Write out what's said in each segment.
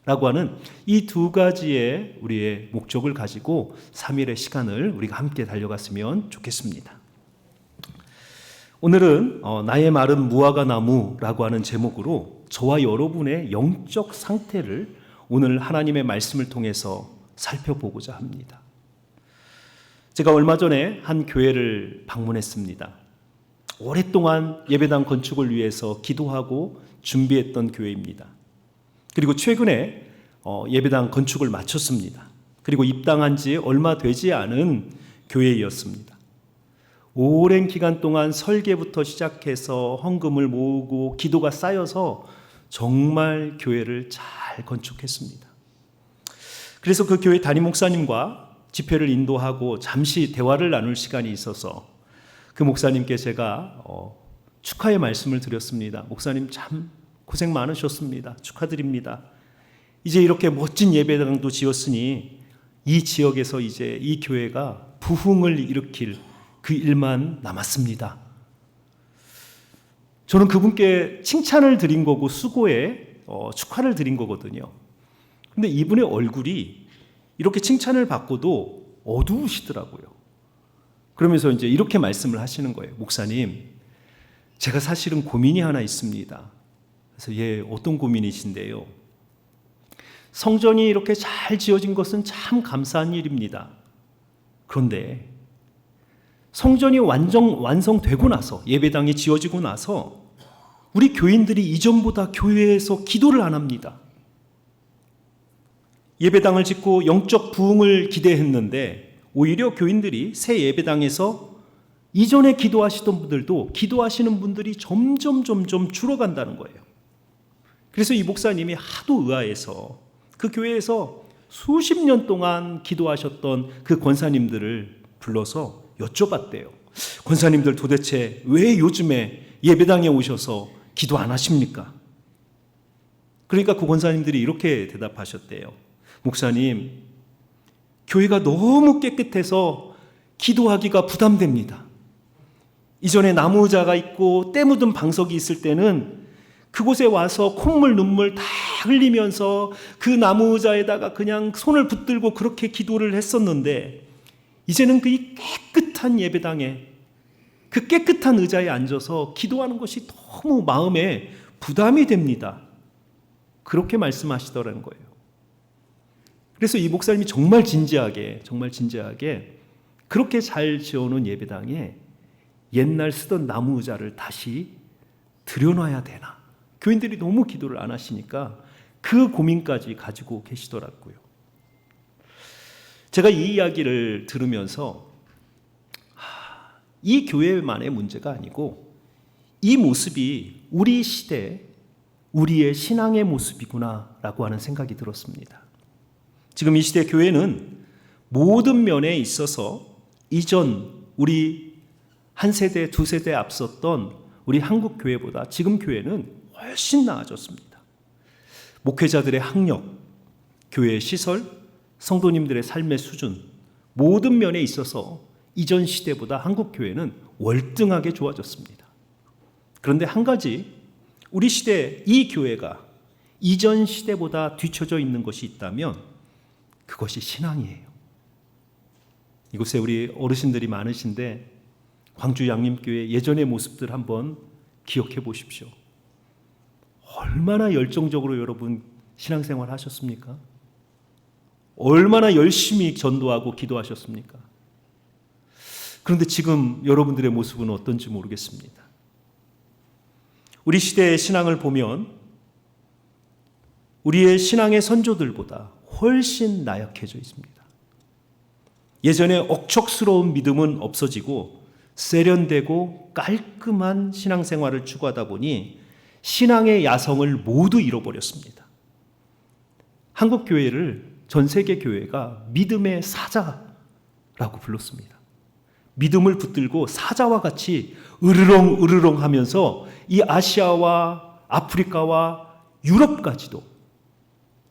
라고 하는 이 두 가지의 우리의 목적을 가지고 3일의 시간을 우리가 함께 달려갔으면 좋겠습니다. 오늘은 나의 마른 무화과 나무라고 하는 제목으로 저와 여러분의 영적 상태를 오늘 하나님의 말씀을 통해서 살펴보고자 합니다. 제가 얼마 전에 한 교회를 방문했습니다. 오랫동안 예배당 건축을 위해서 기도하고 준비했던 교회입니다. 그리고 최근에 예배당 건축을 마쳤습니다. 그리고 입당한 지 얼마 되지 않은 교회였습니다. 오랜 기간 동안 설계부터 시작해서 헌금을 모으고 기도가 쌓여서 정말 교회를 잘 건축했습니다. 그래서 그 교회 담임 목사님과 집회를 인도하고 잠시 대화를 나눌 시간이 있어서 그 목사님께 제가 축하의 말씀을 드렸습니다. 목사님 참 고생 많으셨습니다. 축하드립니다. 이제 이렇게 멋진 예배당도 지었으니 이 지역에서 이제 이 교회가 부흥을 일으킬 그 일만 남았습니다. 저는 그분께 칭찬을 드린 거고 수고에 축하를 드린 거거든요. 근데 이분의 얼굴이 이렇게 칭찬을 받고도 어두우시더라고요. 그러면서 이제 이렇게 말씀을 하시는 거예요. 목사님, 제가 사실은 고민이 하나 있습니다. 그래서 어떤 고민이신데요? 성전이 이렇게 잘 지어진 것은 참 감사한 일입니다. 그런데 성전이 완성되고 나서 예배당이 지어지고 나서 우리 교인들이 이전보다 교회에서 기도를 안 합니다. 예배당을 짓고 영적 부흥을 기대했는데 오히려 교인들이 새 예배당에서 이전에 기도하시던 분들도 기도하시는 분들이 점점 줄어간다는 거예요. 그래서 이 목사님이 하도 의아해서 그 교회에서 수십 년 동안 기도하셨던 그 권사님들을 불러서 여쭤봤대요. 권사님들 도대체 왜 요즘에 예배당에 오셔서 기도 안 하십니까? 그러니까 그 권사님들이 이렇게 대답하셨대요. 목사님, 교회가 너무 깨끗해서 기도하기가 부담됩니다. 이전에 나무 의자가 있고 때 묻은 방석이 있을 때는 그곳에 와서 콧물 눈물 다 흘리면서 그 나무 의자에다가 그냥 손을 붙들고 그렇게 기도를 했었는데 이제는 그 깨끗한 예배당에 그 깨끗한 의자에 앉아서 기도하는 것이 너무 마음에 부담이 됩니다. 그렇게 말씀하시더라는 거예요. 그래서 이 목사님이 정말 진지하게 그렇게 잘 지어놓은 예배당에 옛날 쓰던 나무 의자를 다시 들여놔야 되나? 교인들이 너무 기도를 안 하시니까 그 고민까지 가지고 계시더라고요. 제가 이 이야기를 들으면서 이 교회만의 문제가 아니고 이 모습이 우리 시대, 우리의 신앙의 모습이구나라고 하는 생각이 들었습니다. 지금 이 시대 교회는 모든 면에 있어서 이전 우리 한 세대, 두 세대 앞섰던 우리 한국 교회보다 지금 교회는 훨씬 나아졌습니다. 목회자들의 학력, 교회의 시설, 성도님들의 삶의 수준, 모든 면에 있어서 이전 시대보다 한국 교회는 월등하게 좋아졌습니다. 그런데 한 가지, 우리 시대 이 교회가 이전 시대보다 뒤처져 있는 것이 있다면 그것이 신앙이에요. 이곳에 우리 어르신들이 많으신데 광주 양림교회 예전의 모습들 한번 기억해 보십시오. 얼마나 열정적으로 여러분 신앙생활 하셨습니까? 얼마나 열심히 전도하고 기도하셨습니까? 그런데 지금 여러분들의 모습은 어떤지 모르겠습니다. 우리 시대의 신앙을 보면 우리의 신앙의 선조들보다 훨씬 나약해져 있습니다. 예전에 억척스러운 믿음은 없어지고 세련되고 깔끔한 신앙생활을 추구하다 보니 신앙의 야성을 모두 잃어버렸습니다. 한국 교회를 전 세계 교회가 믿음의 사자라고 불렀습니다. 믿음을 붙들고 사자와 같이 으르렁 하면서 이 아시아와 아프리카와 유럽까지도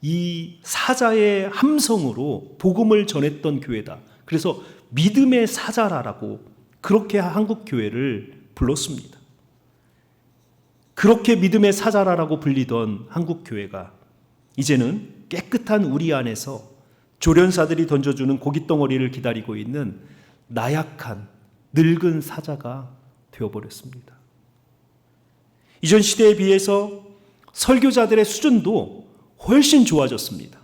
이 사자의 함성으로 복음을 전했던 교회다. 그래서 믿음의 사자라고 그렇게 한국 교회를 불렀습니다. 그렇게 믿음의 사자라고 불리던 한국 교회가 이제는 깨끗한 우리 안에서 조련사들이 던져주는 고깃덩어리를 기다리고 있는 나약한 늙은 사자가 되어버렸습니다. 이전 시대에 비해서 설교자들의 수준도 훨씬 좋아졌습니다.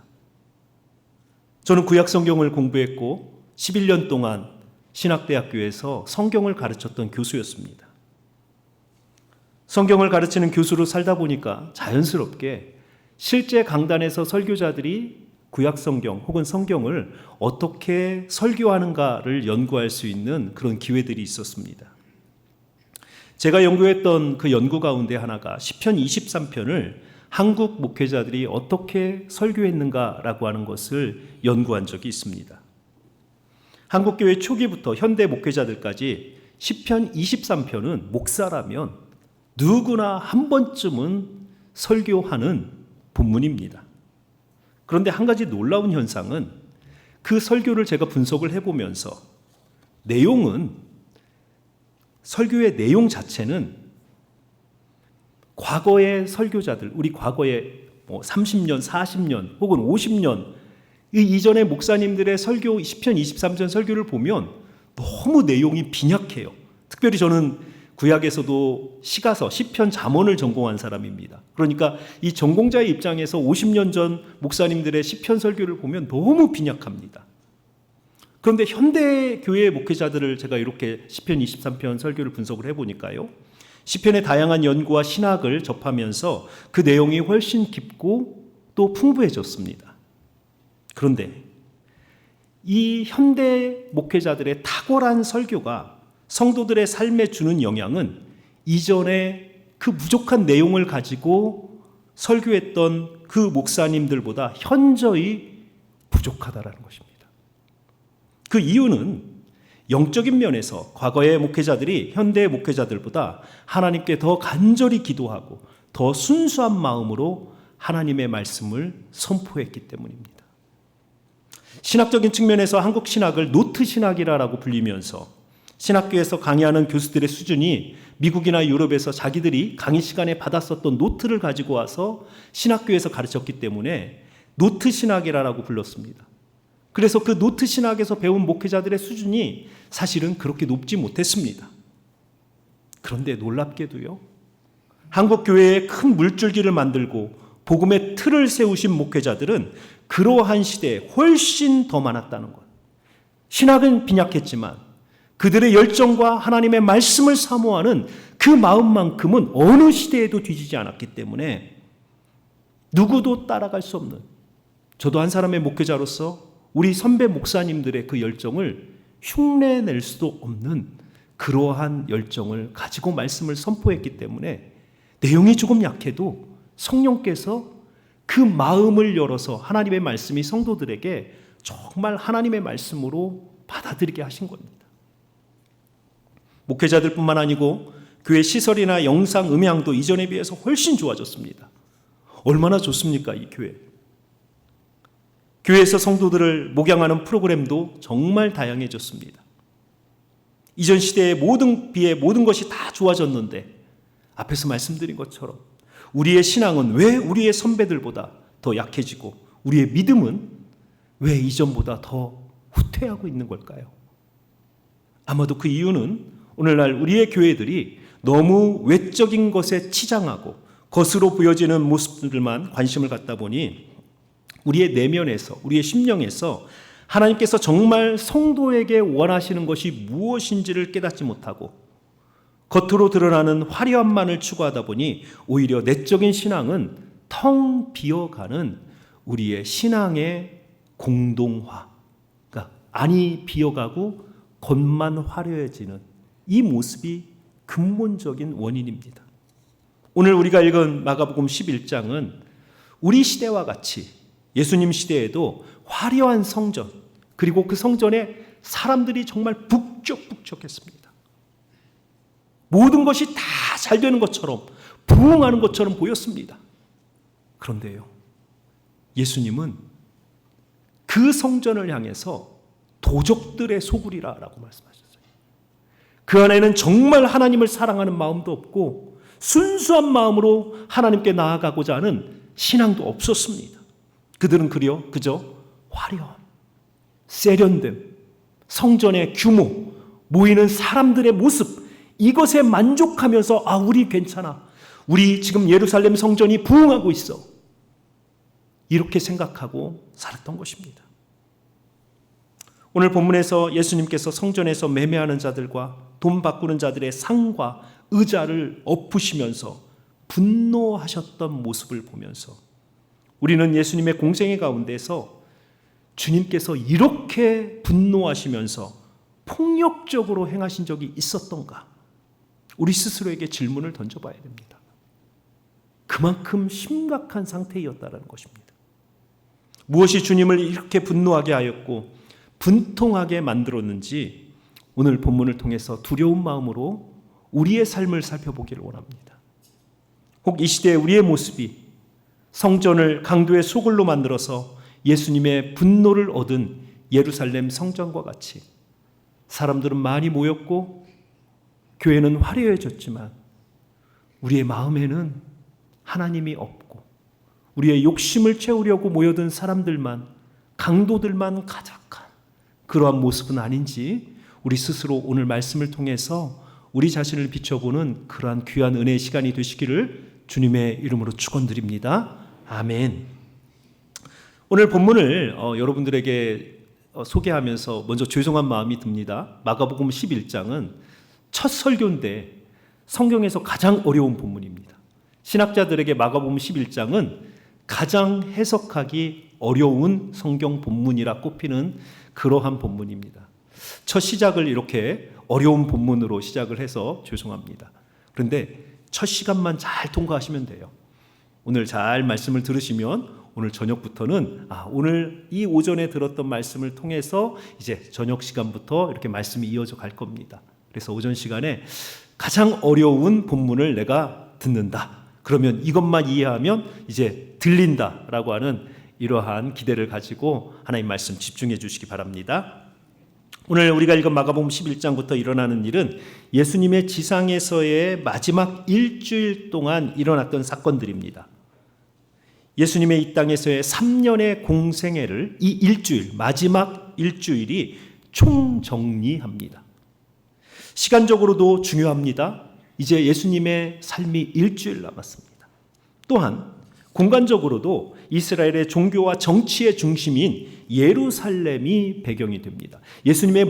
저는 구약성경을 공부했고 11년 동안 신학대학교에서 성경을 가르쳤던 교수였습니다. 성경을 가르치는 교수로 살다 보니까 자연스럽게 실제 강단에서 설교자들이 구약성경 혹은 성경을 어떻게 설교하는가를 연구할 수 있는 그런 기회들이 있었습니다. 제가 연구했던 그 연구 가운데 하나가 시편 23편을 한국 목회자들이 어떻게 설교했는가라고 하는 것을 연구한 적이 있습니다. 한국교회 초기부터 현대 목회자들까지 시편 23편은 목사라면 누구나 한 번쯤은 설교하는 본문입니다. 그런데 한 가지 놀라운 현상은 그 설교를 제가 분석을 해보면서 설교의 내용 자체는 과거의 설교자들, 우리 과거에 30년, 40년 혹은 50년 이전의 목사님들의 설교, 시편 23편 설교를 보면 너무 내용이 빈약해요. 특별히 저는 구약에서도 시가서, 시편 잠언을 전공한 사람입니다. 그러니까 이 전공자의 입장에서 50년 전 목사님들의 시편 설교를 보면 너무 빈약합니다. 그런데 현대 교회의 목회자들을 제가 이렇게 시편 23편 설교를 분석을 해보니까요, 시편의 다양한 연구와 신학을 접하면서 그 내용이 훨씬 깊고 또 풍부해졌습니다. 그런데 이 현대 목회자들의 탁월한 설교가 성도들의 삶에 주는 영향은 이전에 그 부족한 내용을 가지고 설교했던 그 목사님들보다 현저히 부족하다라는 것입니다. 그 이유는 영적인 면에서 과거의 목회자들이 현대의 목회자들보다 하나님께 더 간절히 기도하고 더 순수한 마음으로 하나님의 말씀을 선포했기 때문입니다. 신학적인 측면에서 한국 신학을 노트 신학이라고 불리면서 신학교에서 강의하는 교수들의 수준이 미국이나 유럽에서 자기들이 강의 시간에 받았었던 노트를 가지고 와서 신학교에서 가르쳤기 때문에 노트 신학이라고 불렀습니다. 그래서 그 노트 신학에서 배운 목회자들의 수준이 사실은 그렇게 높지 못했습니다. 그런데 놀랍게도요, 한국 교회에 큰 물줄기를 만들고 복음의 틀을 세우신 목회자들은 그러한 시대에 훨씬 더 많았다는 것. 신학은 빈약했지만 그들의 열정과 하나님의 말씀을 사모하는 그 마음만큼은 어느 시대에도 뒤지지 않았기 때문에 누구도 따라갈 수 없는, 저도 한 사람의 목회자로서 우리 선배 목사님들의 그 열정을 흉내낼 수도 없는 그러한 열정을 가지고 말씀을 선포했기 때문에 내용이 조금 약해도 성령께서 그 마음을 열어서 하나님의 말씀이 성도들에게 정말 하나님의 말씀으로 받아들이게 하신 겁니다. 목회자들뿐만 아니고 교회 시설이나 영상, 음향도 이전에 비해서 훨씬 좋아졌습니다. 얼마나 좋습니까, 이 교회? 교회에서 성도들을 목양하는 프로그램도 정말 다양해졌습니다. 이전 시대에 비해 모든 것이 다 좋아졌는데 앞에서 말씀드린 것처럼 우리의 신앙은 왜 우리의 선배들보다 더 약해지고 우리의 믿음은 왜 이전보다 더 후퇴하고 있는 걸까요? 아마도 그 이유는 오늘날 우리의 교회들이 너무 외적인 것에 치장하고 겉으로 보여지는 모습들만 관심을 갖다 보니 우리의 내면에서, 우리의 심령에서 하나님께서 정말 성도에게 원하시는 것이 무엇인지를 깨닫지 못하고 겉으로 드러나는 화려함만을 추구하다 보니 오히려 내적인 신앙은 텅 비어가는 우리의 신앙의 공동화가 안이 비어가고 겉만 화려해지는 이 모습이 근본적인 원인입니다. 오늘 우리가 읽은 마가복음 11장은 우리 시대와 같이 예수님 시대에도 화려한 성전, 그리고 그 성전에 사람들이 정말 북적북적했습니다. 모든 것이 다 잘 되는 것처럼, 부흥하는 것처럼 보였습니다. 그런데요, 예수님은 그 성전을 향해서 도적들의 소굴이라고 말씀하셨어요. 그 안에는 정말 하나님을 사랑하는 마음도 없고 순수한 마음으로 하나님께 나아가고자 하는 신앙도 없었습니다. 그들은 그저 화려함, 세련됨, 성전의 규모, 모이는 사람들의 모습, 이것에 만족하면서 우리 괜찮아. 우리 지금 예루살렘 성전이 부흥하고 있어. 이렇게 생각하고 살았던 것입니다. 오늘 본문에서 예수님께서 성전에서 매매하는 자들과 돈 바꾸는 자들의 상과 의자를 엎으시면서 분노하셨던 모습을 보면서 우리는 예수님의 공생애 가운데서 주님께서 이렇게 분노하시면서 폭력적으로 행하신 적이 있었던가? 우리 스스로에게 질문을 던져봐야 됩니다. 그만큼 심각한 상태였다는 것입니다. 무엇이 주님을 이렇게 분노하게 하였고 분통하게 만들었는지 오늘 본문을 통해서 두려운 마음으로 우리의 삶을 살펴보기를 원합니다. 혹 이 시대에 우리의 모습이 성전을 강도의 소굴로 만들어서 예수님의 분노를 얻은 예루살렘 성전과 같이 사람들은 많이 모였고 교회는 화려해졌지만 우리의 마음에는 하나님이 없고 우리의 욕심을 채우려고 모여든 사람들만, 강도들만 가득한 그러한 모습은 아닌지 우리 스스로 오늘 말씀을 통해서 우리 자신을 비춰보는 그러한 귀한 은혜의 시간이 되시기를 주님의 이름으로 축원드립니다. 아멘. 오늘 본문을 여러분들에게 소개하면서 먼저 죄송한 마음이 듭니다. 마가복음 11장은 첫 설교인데 성경에서 가장 어려운 본문입니다. 신학자들에게 마가복음 11장은 가장 해석하기 어려운 성경 본문이라 꼽히는 그러한 본문입니다. 첫 시작을 이렇게 어려운 본문으로 시작을 해서 죄송합니다. 그런데 첫 시간만 잘 통과하시면 돼요. 오늘 잘 말씀을 들으시면 오늘 저녁부터는 오늘 이 오전에 들었던 말씀을 통해서 이제 저녁 시간부터 이렇게 말씀이 이어져 갈 겁니다. 그래서 오전 시간에 가장 어려운 본문을 내가 듣는다. 그러면 이것만 이해하면 이제 들린다라고 하는 이러한 기대를 가지고 하나님 말씀 집중해 주시기 바랍니다. 오늘 우리가 읽은 마가복음 11장부터 일어나는 일은 예수님의 지상에서의 마지막 일주일 동안 일어났던 사건들입니다. 예수님의 이 땅에서의 3년의 공생애를 이 일주일, 마지막 일주일이 총정리합니다. 시간적으로도 중요합니다. 이제 예수님의 삶이 일주일 남았습니다. 또한 공간적으로도 이스라엘의 종교와 정치의 중심인 예루살렘이 배경이 됩니다. 예수님의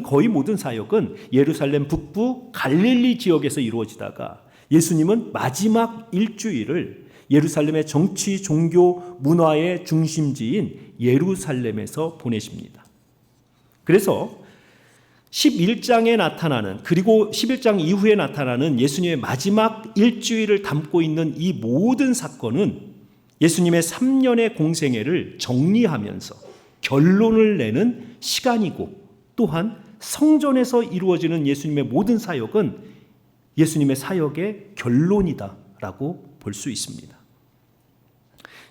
거의 모든 사역은 예루살렘 북부 갈릴리 지역에서 이루어지다가 예수님은 마지막 일주일을 예루살렘의 정치, 종교, 문화의 중심지인 예루살렘에서 보내십니다. 그래서 11장에 나타나는, 그리고 11장 이후에 나타나는 예수님의 마지막 일주일을 담고 있는 이 모든 사건은 예수님의 3년의 공생애를 정리하면서 결론을 내는 시간이고, 또한 성전에서 이루어지는 예수님의 모든 사역은 예수님의 사역의 결론이다라고 볼 수 있습니다.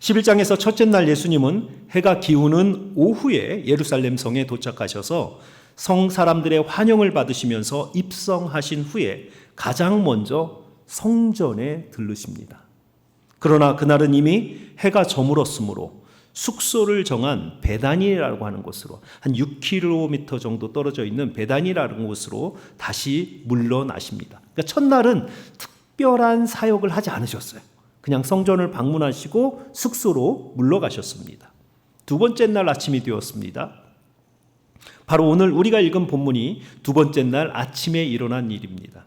11장에서 첫째 날 예수님은 해가 기우는 오후에 예루살렘 성에 도착하셔서 성 사람들의 환영을 받으시면서 입성하신 후에 가장 먼저 성전에 들르십니다. 그러나 그날은 이미 해가 저물었으므로 숙소를 정한 베다니라고 하는 곳으로, 한 6km 정도 떨어져 있는 베다니라는 곳으로 다시 물러나십니다. 그러니까 첫날은 특별한 사역을 하지 않으셨어요. 그냥 성전을 방문하시고 숙소로 물러가셨습니다. 두 번째 날 아침이 되었습니다. 바로 오늘 우리가 읽은 본문이 두 번째 날 아침에 일어난 일입니다.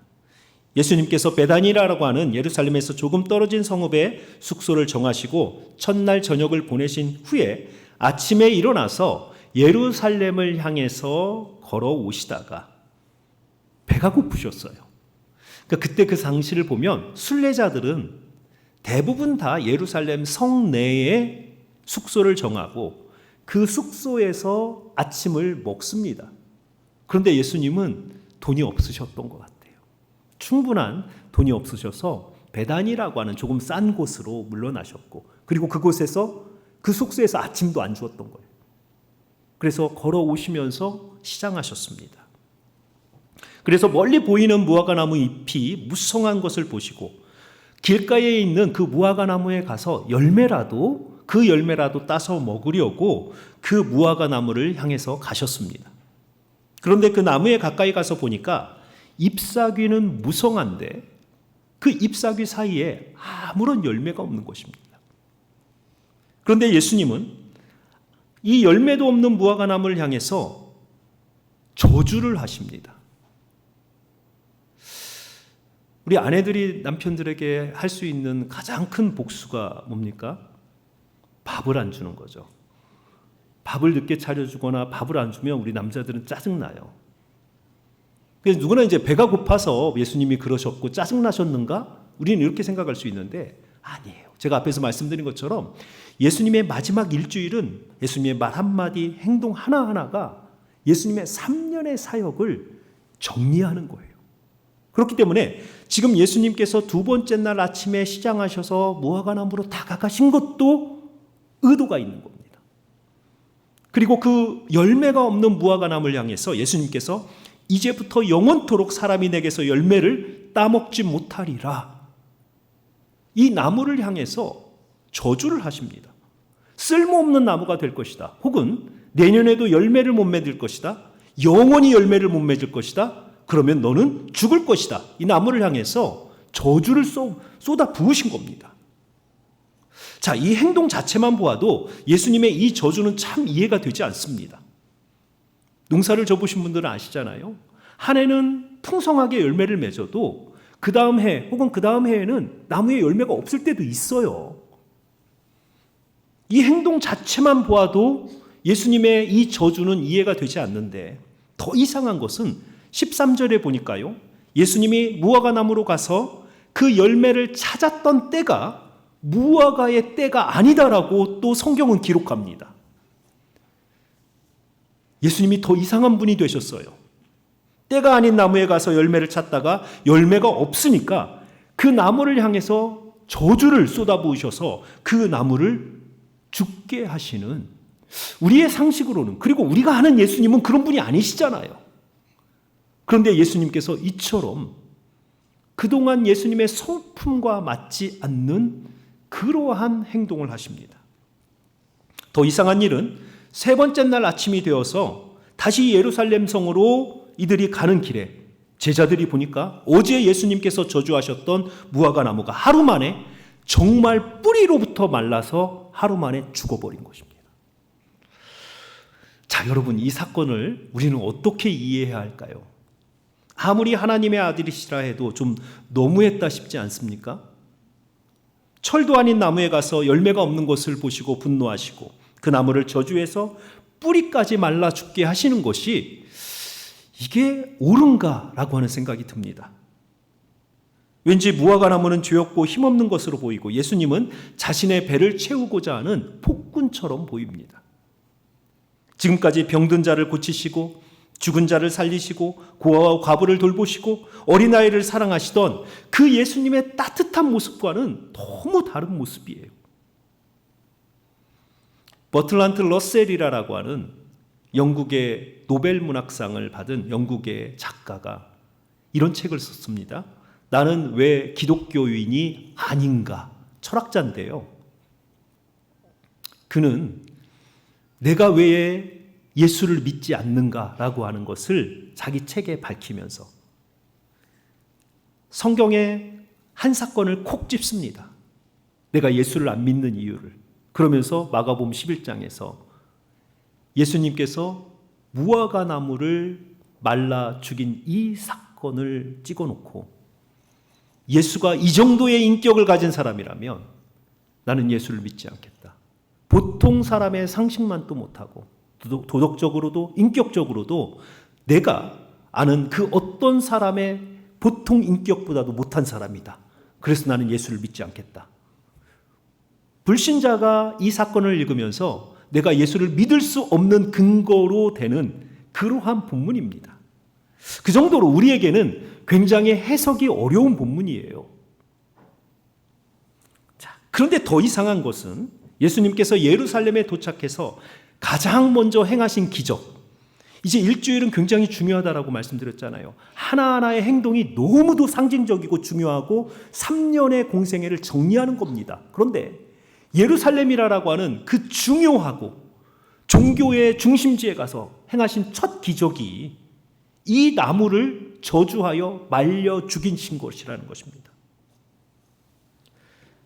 예수님께서 베다니라고 하는 예루살렘에서 조금 떨어진 성읍에 숙소를 정하시고 첫날 저녁을 보내신 후에 아침에 일어나서 예루살렘을 향해서 걸어오시다가 배가 고프셨어요. 그러니까 그때 그 상시를 보면 순례자들은 대부분 다 예루살렘 성내에 숙소를 정하고 그 숙소에서 아침을 먹습니다. 그런데 예수님은 돈이 없으셨던 것 같아요. 충분한 돈이 없으셔서 베다니라고 하는 조금 싼 곳으로 물러나셨고, 그리고 그곳에서 그 숙소에서 아침도 안 주었던 거예요. 그래서 걸어오시면서 시장하셨습니다. 그래서 멀리 보이는 무화과나무 잎이 무성한 것을 보시고 길가에 있는 그 무화과나무에 가서 열매라도 그 열매라도 따서 먹으려고 그 무화과 나무를 향해서 가셨습니다. 그런데 그 나무에 가까이 가서 보니까 잎사귀는 무성한데 그 잎사귀 사이에 아무런 열매가 없는 것입니다. 그런데 예수님은 이 열매도 없는 무화과 나무를 향해서 저주를 하십니다. 우리 아내들이 남편들에게 할 수 있는 가장 큰 복수가 뭡니까? 밥을 안 주는 거죠. 밥을 늦게 차려주거나 밥을 안 주면 우리 남자들은 짜증나요. 그래서 누구나 이제 배가 고파서 예수님이 그러셨고 짜증나셨는가? 우리는 이렇게 생각할 수 있는데 아니에요. 제가 앞에서 말씀드린 것처럼 예수님의 마지막 일주일은 예수님의 말 한마디, 행동 하나하나가 예수님의 3년의 사역을 정리하는 거예요. 그렇기 때문에 지금 예수님께서 두 번째 날 아침에 시장하셔서 무화과 나무로 다가가신 것도 의도가 있는 겁니다. 그리고 그 열매가 없는 무화과 나무를 향해서 예수님께서 이제부터 영원토록 사람이 내게서 열매를 따먹지 못하리라. 이 나무를 향해서 저주를 하십니다. 쓸모없는 나무가 될 것이다. 혹은 내년에도 열매를 못 맺을 것이다. 영원히 열매를 못 맺을 것이다. 그러면 너는 죽을 것이다. 이 나무를 향해서 저주를 쏟아 부으신 겁니다. 자, 이 행동 자체만 보아도 예수님의 이 저주는 참 이해가 되지 않습니다. 농사를 져보신 분들은 아시잖아요. 한 해는 풍성하게 열매를 맺어도 그 다음 해 혹은 그 다음 해에는 나무에 열매가 없을 때도 있어요. 이 행동 자체만 보아도 예수님의 이 저주는 이해가 되지 않는데 더 이상한 것은 13절에 보니까요. 예수님이 무화과 나무로 가서 그 열매를 찾았던 때가 무화과의 때가 아니다라고 또 성경은 기록합니다. 예수님이 더 이상한 분이 되셨어요. 때가 아닌 나무에 가서 열매를 찾다가 열매가 없으니까 그 나무를 향해서 저주를 쏟아부으셔서 그 나무를 죽게 하시는, 우리의 상식으로는, 그리고 우리가 아는 예수님은 그런 분이 아니시잖아요. 그런데 예수님께서 이처럼 그동안 예수님의 성품과 맞지 않는 그러한 행동을 하십니다. 더 이상한 일은 세 번째 날 아침이 되어서 다시 예루살렘 성으로 이들이 가는 길에 제자들이 보니까 어제 예수님께서 저주하셨던 무화과 나무가 하루 만에 정말 뿌리로부터 말라서 하루 만에 죽어버린 것입니다. 자, 여러분, 이 사건을 우리는 어떻게 이해해야 할까요? 아무리 하나님의 아들이시라 해도 좀 너무했다 싶지 않습니까? 철도 아닌 나무에 가서 열매가 없는 것을 보시고 분노하시고 그 나무를 저주해서 뿌리까지 말라 죽게 하시는 것이 이게 옳은가라고 하는 생각이 듭니다. 왠지 무화과 나무는 죄없고 힘없는 것으로 보이고 예수님은 자신의 배를 채우고자 하는 폭군처럼 보입니다. 지금까지 병든 자를 고치시고 죽은 자를 살리시고 고아와 과부를 돌보시고 어린아이를 사랑하시던 그 예수님의 따뜻한 모습과는 너무 다른 모습이에요. 버틀란트 러셀이라고 하는 영국의 노벨 문학상을 받은 영국의 작가가 이런 책을 썼습니다. 나는 왜 기독교인이 아닌가? 철학자인데요. 그는 내가 왜 예수를 믿지 않는가라고 하는 것을 자기 책에 밝히면서 성경의 한 사건을 콕 집습니다. 내가 예수를 안 믿는 이유를. 그러면서 마가복음 11장에서 예수님께서 무화과 나무를 말라 죽인 이 사건을 찍어놓고 예수가 이 정도의 인격을 가진 사람이라면 나는 예수를 믿지 않겠다. 보통 사람의 상식만도 못하고 도덕적으로도 인격적으로도 내가 아는 그 어떤 사람의 보통 인격보다도 못한 사람이다. 그래서 나는 예수를 믿지 않겠다. 불신자가 이 사건을 읽으면서 내가 예수를 믿을 수 없는 근거로 되는 그러한 본문입니다. 그 정도로 우리에게는 굉장히 해석이 어려운 본문이에요. 자, 그런데 더 이상한 것은 예수님께서 예루살렘에 도착해서 가장 먼저 행하신 기적. 이제 일주일은 굉장히 중요하다라고 말씀드렸잖아요. 하나하나의 행동이 너무도 상징적이고 중요하고 3년의 공생애를 정리하는 겁니다. 그런데 예루살렘이라고 하는 그 중요하고 종교의 중심지에 가서 행하신 첫 기적이 이 나무를 저주하여 말려 죽이신 것이라는 것입니다.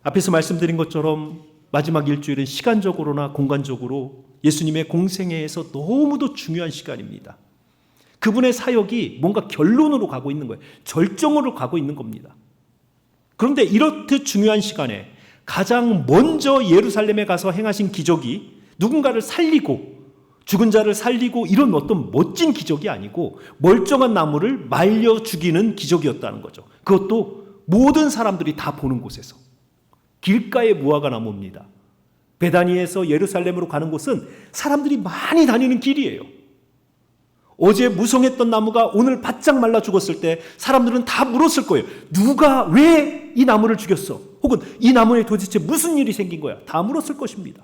앞에서 말씀드린 것처럼 마지막 일주일은 시간적으로나 공간적으로 예수님의 공생애에서 너무도 중요한 시간입니다. 그분의 사역이 뭔가 결론으로 가고 있는 거예요. 절정으로 가고 있는 겁니다. 그런데 이렇듯 중요한 시간에 가장 먼저 예루살렘에 가서 행하신 기적이 누군가를 살리고 죽은 자를 살리고 이런 어떤 멋진 기적이 아니고 멀쩡한 나무를 말려 죽이는 기적이었다는 거죠. 그것도 모든 사람들이 다 보는 곳에서. 길가의 무화과 나무입니다. 베다니에서 예루살렘으로 가는 곳은 사람들이 많이 다니는 길이에요. 어제 무성했던 나무가 오늘 바짝 말라 죽었을 때 사람들은 다 물었을 거예요. 누가 왜 이 나무를 죽였어? 혹은 이 나무에 도대체 무슨 일이 생긴 거야? 다 물었을 것입니다.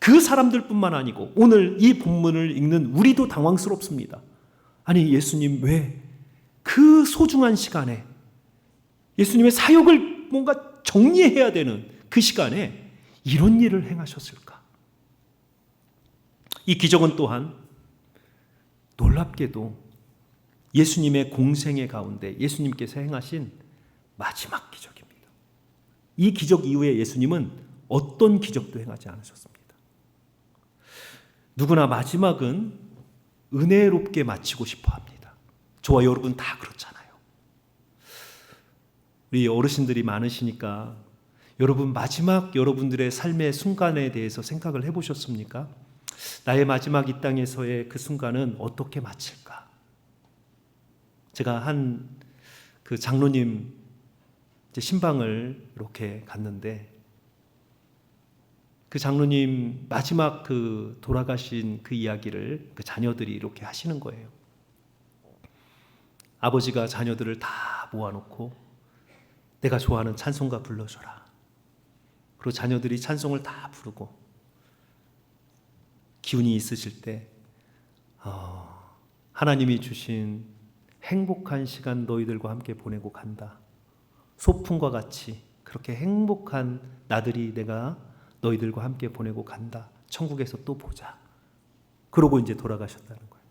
그 사람들뿐만 아니고 오늘 이 본문을 읽는 우리도 당황스럽습니다. 아니, 예수님 왜 그 소중한 시간에 예수님의 사역을 뭔가 정리해야 되는 그 시간에 이런 일을 행하셨을까? 이 기적은 또한 놀랍게도 예수님의 공생애 가운데 예수님께서 행하신 마지막 기적입니다. 이 기적 이후에 예수님은 어떤 기적도 행하지 않으셨습니다. 누구나 마지막은 은혜롭게 마치고 싶어 합니다. 저와 여러분 다 그렇잖아요. 우리 어르신들이 많으시니까 여러분 마지막 여러분들의 삶의 순간에 대해서 생각을 해보셨습니까? 나의 마지막 이 땅에서의 그 순간은 어떻게 마칠까? 제가 한 그 장로님 신방을 이렇게 갔는데 그 장로님 마지막 그 돌아가신 그 이야기를 그 자녀들이 이렇게 하시는 거예요. 아버지가 자녀들을 다 모아놓고 내가 좋아하는 찬송가 불러줘라. 그리고 자녀들이 찬송을 다 부르고 기운이 있으실 때 하나님이 주신 행복한 시간 너희들과 함께 보내고 간다. 소풍과 같이 그렇게 행복한 나들이 내가 너희들과 함께 보내고 간다. 천국에서 또 보자. 그러고 이제 돌아가셨다는 거예요.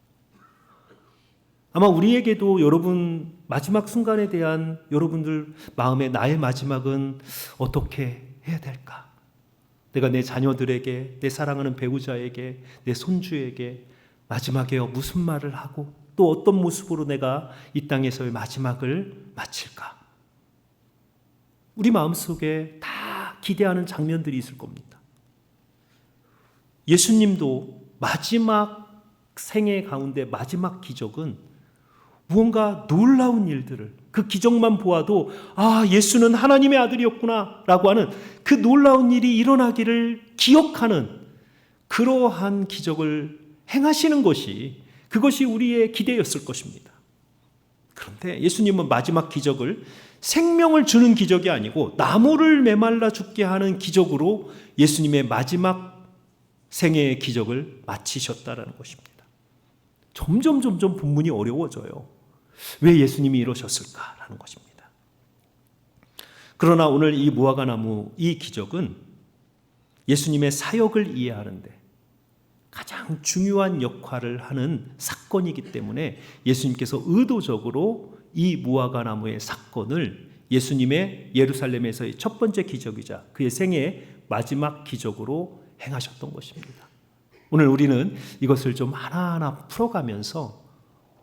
아마 우리에게도 여러분 마지막 순간에 대한 여러분들 마음에 나의 마지막은 어떻게 해야 될까? 내가 내 자녀들에게, 내 사랑하는 배우자에게, 내 손주에게 마지막에 무슨 말을 하고 또 어떤 모습으로 내가 이 땅에서의 마지막을 마칠까? 우리 마음속에 다 기대하는 장면들이 있을 겁니다. 예수님도 마지막 생애 가운데 마지막 기적은 무언가 놀라운 일들을 그 기적만 보아도 예수는 하나님의 아들이었구나 라고 하는 그 놀라운 일이 일어나기를 기억하는 그러한 기적을 행하시는 것이 그것이 우리의 기대였을 것입니다. 그런데 예수님은 마지막 기적을 생명을 주는 기적이 아니고 나무를 메말라 죽게 하는 기적으로 예수님의 마지막 생애의 기적을 마치셨다는 것입니다. 점점 본문이 어려워져요. 왜 예수님이 이러셨을까라는 것입니다. 그러나 오늘 이 무화과 나무 이 기적은 예수님의 사역을 이해하는데 가장 중요한 역할을 하는 사건이기 때문에 예수님께서 의도적으로 이 무화과 나무의 사건을 예수님의 예루살렘에서의 첫 번째 기적이자 그의 생애의 마지막 기적으로 행하셨던 것입니다. 오늘 우리는 이것을 좀 하나하나 풀어가면서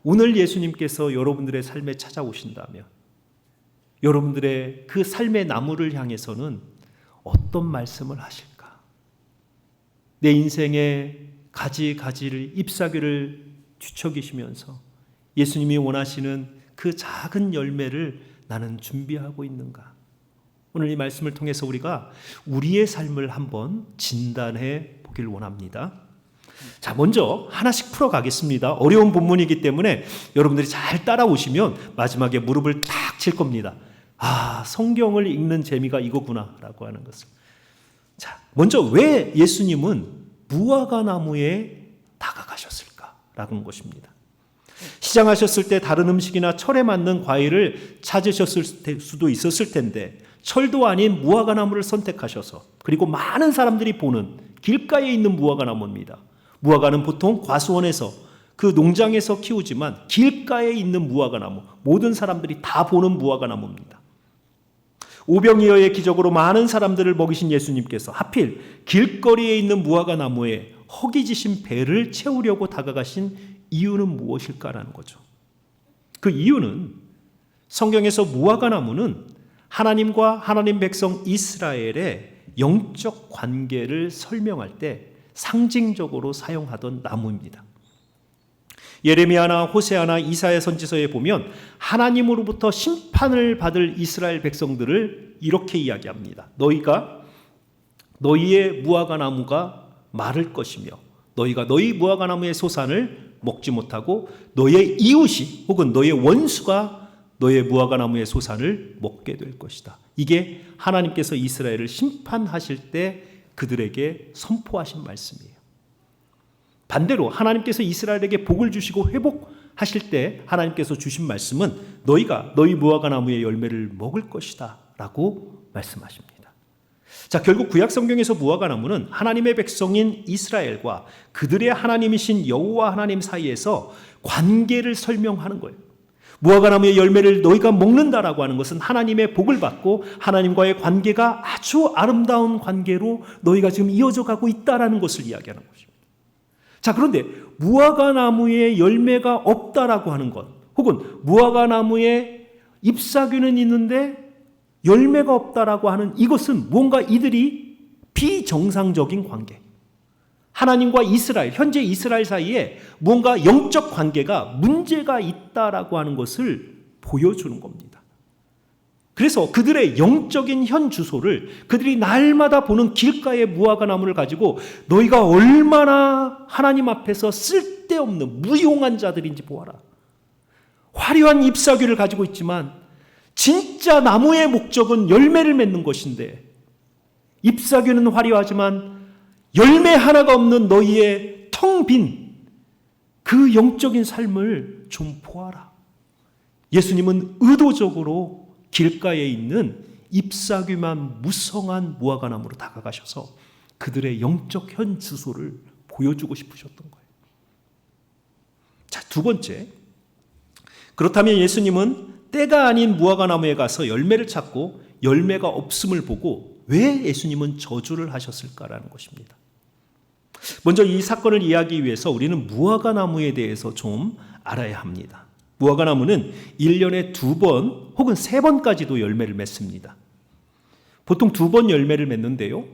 오늘 예수님께서 여러분들의 삶에 찾아오신다면 여러분들의 그 삶의 나무를 향해서는 어떤 말씀을 하실까? 내 인생의 가지가지를 잎사귀를 뒤척이시면서 예수님이 원하시는 그 작은 열매를 나는 준비하고 있는가? 오늘 이 말씀을 통해서 우리가 우리의 삶을 한번 진단해 보길 원합니다. 자, 먼저 하나씩 풀어가겠습니다. 어려운 본문이기 때문에 여러분들이 잘 따라오시면 마지막에 무릎을 탁 칠 겁니다. 성경을 읽는 재미가 이거구나 라고 하는 것을. 자, 먼저 왜 예수님은 무화과 나무에 다가가셨을까? 라는 것입니다. 시장하셨을 때 다른 음식이나 철에 맞는 과일을 찾으셨을 수도 있었을 텐데 철도 아닌 무화과 나무를 선택하셔서, 그리고 많은 사람들이 보는 길가에 있는 무화과 나무입니다. 무화과는 보통 과수원에서 그 농장에서 키우지만 길가에 있는 무화과 나무, 모든 사람들이 다 보는 무화과 나무입니다. 오병이어의 기적으로 많은 사람들을 먹이신 예수님께서 하필 길거리에 있는 무화과 나무에 허기지신 배를 채우려고 다가가신 이유는 무엇일까라는 거죠. 그 이유는 성경에서 무화과 나무는 하나님과 하나님 백성 이스라엘의 영적 관계를 설명할 때 상징적으로 사용하던 나무입니다. 예레미야나 호세아나 이사야 선지서에 보면 하나님으로부터 심판을 받을 이스라엘 백성들을 이렇게 이야기합니다. 너희의 무화과 나무가 마를 것이며 너희가 너희 무화과 나무의 소산을 먹지 못하고 너의 이웃이 혹은 너의 원수가 너의 무화과 나무의 소산을 먹게 될 것이다. 이게 하나님께서 이스라엘을 심판하실 때 그들에게 선포하신 말씀이에요. 반대로 하나님께서 이스라엘에게 복을 주시고 회복하실 때 하나님께서 주신 말씀은 너희가 너희 무화과 나무의 열매를 먹을 것이다 라고 말씀하십니다. 자, 결국 구약 성경에서 무화과 나무는 하나님의 백성인 이스라엘과 그들의 하나님이신 여호와 하나님 사이에서 관계를 설명하는 거예요. 무화과 나무의 열매를 너희가 먹는다라고 하는 것은 하나님의 복을 받고 하나님과의 관계가 아주 아름다운 관계로 너희가 지금 이어져 가고 있다라는 것을 이야기하는 것입니다. 자, 그런데 무화과 나무에 열매가 없다라고 하는 것, 혹은 무화과 나무에 잎사귀는 있는데 열매가 없다라고 하는 이것은 뭔가 이들이 비정상적인 관계, 하나님과 이스라엘, 현재 이스라엘 사이에 뭔가 영적 관계가 문제가 있다라고 하는 것을 보여주는 겁니다. 그래서 그들의 영적인 현 주소를 그들이 날마다 보는 길가의 무화과 나무를 가지고 너희가 얼마나 하나님 앞에서 쓸데없는 무용한 자들인지 보아라. 화려한 잎사귀를 가지고 있지만 진짜 나무의 목적은 열매를 맺는 것인데 잎사귀는 화려하지만 열매 하나가 없는 너희의 텅 빈 그 영적인 삶을 좀 보아라. 예수님은 의도적으로 길가에 있는 잎사귀만 무성한 무화과 나무로 다가가셔서 그들의 영적 현 주소를 보여주고 싶으셨던 거예요. 자, 두 번째, 그렇다면 예수님은 때가 아닌 무화과 나무에 가서 열매를 찾고 열매가 없음을 보고 왜 예수님은 저주를 하셨을까라는 것입니다. 먼저 이 사건을 이해하기 위해서 우리는 무화과 나무에 대해서 좀 알아야 합니다. 무화과 나무는 1년에 2번 혹은 3번까지도 열매를 맺습니다. 보통 2번 열매를 맺는데요.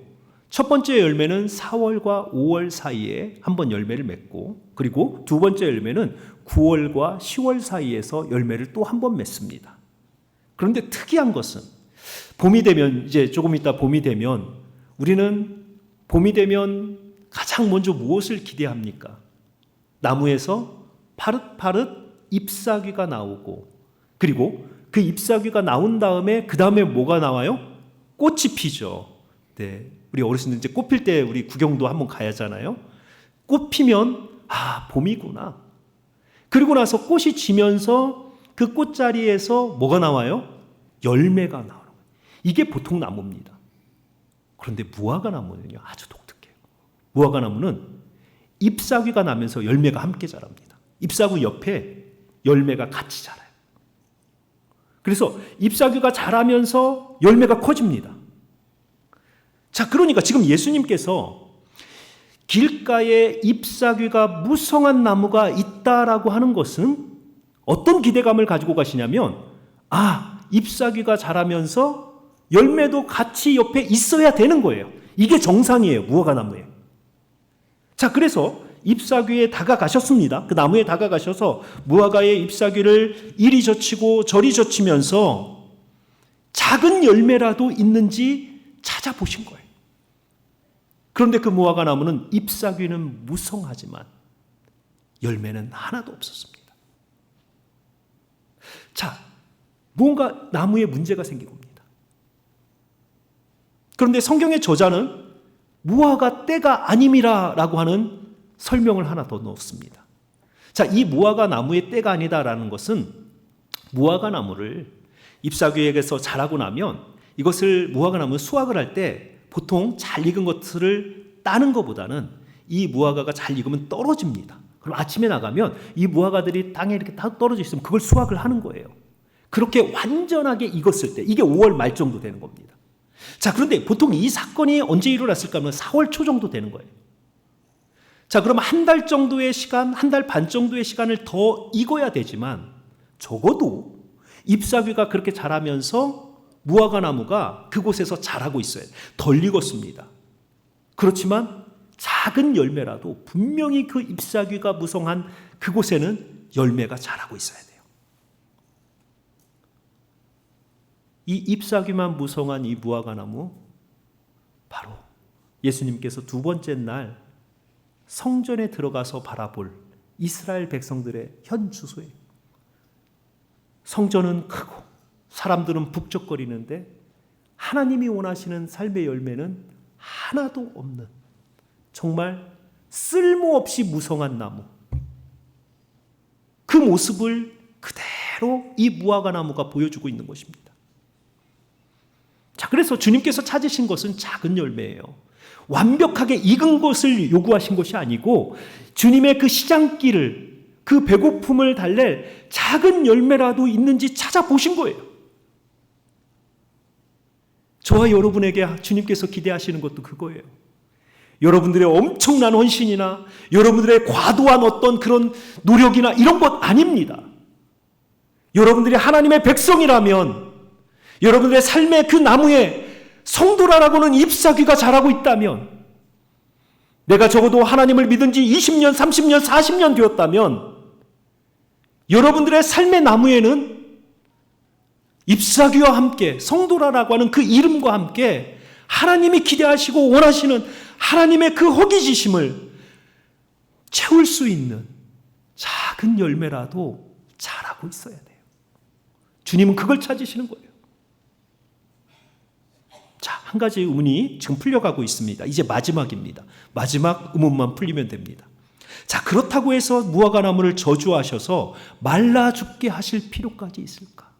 첫 번째 열매는 4월과 5월 사이에 한 번 열매를 맺고, 그리고 두 번째 열매는 9월과 10월 사이에서 열매를 또 한 번 맺습니다. 그런데 특이한 것은 봄이 되면, 이제 조금 있다 봄이 되면 우리는 봄이 되면 가장 먼저 무엇을 기대합니까? 나무에서 파릇파릇 잎사귀가 나오고, 그리고 그 잎사귀가 나온 다음에 그 다음에 뭐가 나와요? 꽃이 피죠. 네, 우리 어르신들 이제 꽃 필 때 우리 구경도 한번 가야 하잖아요. 꽃 피면 아, 봄이구나. 그리고 나서 꽃이 지면서 그 꽃자리에서 뭐가 나와요? 열매가 나오는 거예요. 이게 보통 나무입니다. 그런데 무화과 나무는요, 아주 독특해요. 무화과 나무는 잎사귀가 나면서 열매가 함께 자랍니다. 잎사귀 옆에 열매가 같이 자라요. 그래서 잎사귀가 자라면서 열매가 커집니다. 자, 그러니까 지금 예수님께서 길가에 잎사귀가 무성한 나무가 있다라고 하는 것은 어떤 기대감을 가지고 가시냐면, 아, 잎사귀가 자라면서 열매도 같이 옆에 있어야 되는 거예요. 이게 정상이에요, 무화과 나무에. 자, 그래서 잎사귀에 다가가셨습니다. 그 나무에 다가가셔서 무화과의 잎사귀를 이리 젖히고 저리 젖히면서 작은 열매라도 있는지 찾아보신 거예요. 그런데 그 무화과 나무는 잎사귀는 무성하지만 열매는 하나도 없었습니다. 자, 뭔가 나무에 문제가 생긴 겁니다. 그런데 성경의 저자는 무화과 때가 아님이라 라고 하는 설명을 하나 더 넣었습니다. 자, 이 무화과 나무의 때가 아니다라는 것은 무화과 나무를 잎사귀에게서 자라고 나면 이것을 무화과 나무 수확을 할 때 보통 잘 익은 것을 따는 것보다는 이 무화과가 잘 익으면 떨어집니다. 그럼 아침에 나가면 이 무화과들이 땅에 이렇게 다 떨어져 있으면 그걸 수확을 하는 거예요. 그렇게 완전하게 익었을 때 이게 5월 말 정도 되는 겁니다. 자, 그런데 보통 이 사건이 언제 일어났을까 하면 4월 초 정도 되는 거예요. 자, 그럼 한 달 정도의 시간, 한 달 반 정도의 시간을 더 익어야 되지만 적어도 잎사귀가 그렇게 자라면서 무화과 나무가 그곳에서 자라고 있어요. 덜 익었습니다. 그렇지만 작은 열매라도 분명히 그 잎사귀가 무성한 그곳에는 열매가 자라고 있어야 돼요. 이 잎사귀만 무성한 이 무화과 나무, 바로 예수님께서 두 번째 날 성전에 들어가서 바라볼 이스라엘 백성들의 현 주소예요. 성전은 크고 사람들은 북적거리는데 하나님이 원하시는 삶의 열매는 하나도 없는 정말 쓸모없이 무성한 나무, 그 모습을 그대로 이 무화과 나무가 보여주고 있는 것입니다. 자, 그래서 주님께서 찾으신 것은 작은 열매예요. 완벽하게 익은 것을 요구하신 것이 아니고 주님의 그 시장길을, 그 배고픔을 달랠 작은 열매라도 있는지 찾아보신 거예요. 저와 여러분에게 주님께서 기대하시는 것도 그거예요. 여러분들의 엄청난 헌신이나 여러분들의 과도한 어떤 그런 노력이나 이런 것 아닙니다. 여러분들이 하나님의 백성이라면 여러분들의 삶의 그 나무에 성도라라고는 잎사귀가 자라고 있다면, 내가 적어도 하나님을 믿은 지 20년, 30년, 40년 되었다면 여러분들의 삶의 나무에는 잎사귀와 함께 성도라라고 하는 그 이름과 함께 하나님이 기대하시고 원하시는 하나님의 그 허기지심을 채울 수 있는 작은 열매라도 자라고 있어야 돼요. 주님은 그걸 찾으시는 거예요. 자, 한 가지 의문이 지금 풀려가고 있습니다. 이제 마지막입니다. 마지막 의문만 풀리면 됩니다. 자, 그렇다고 해서 무화과 나무를 저주하셔서 말라 죽게 하실 필요까지 있을까?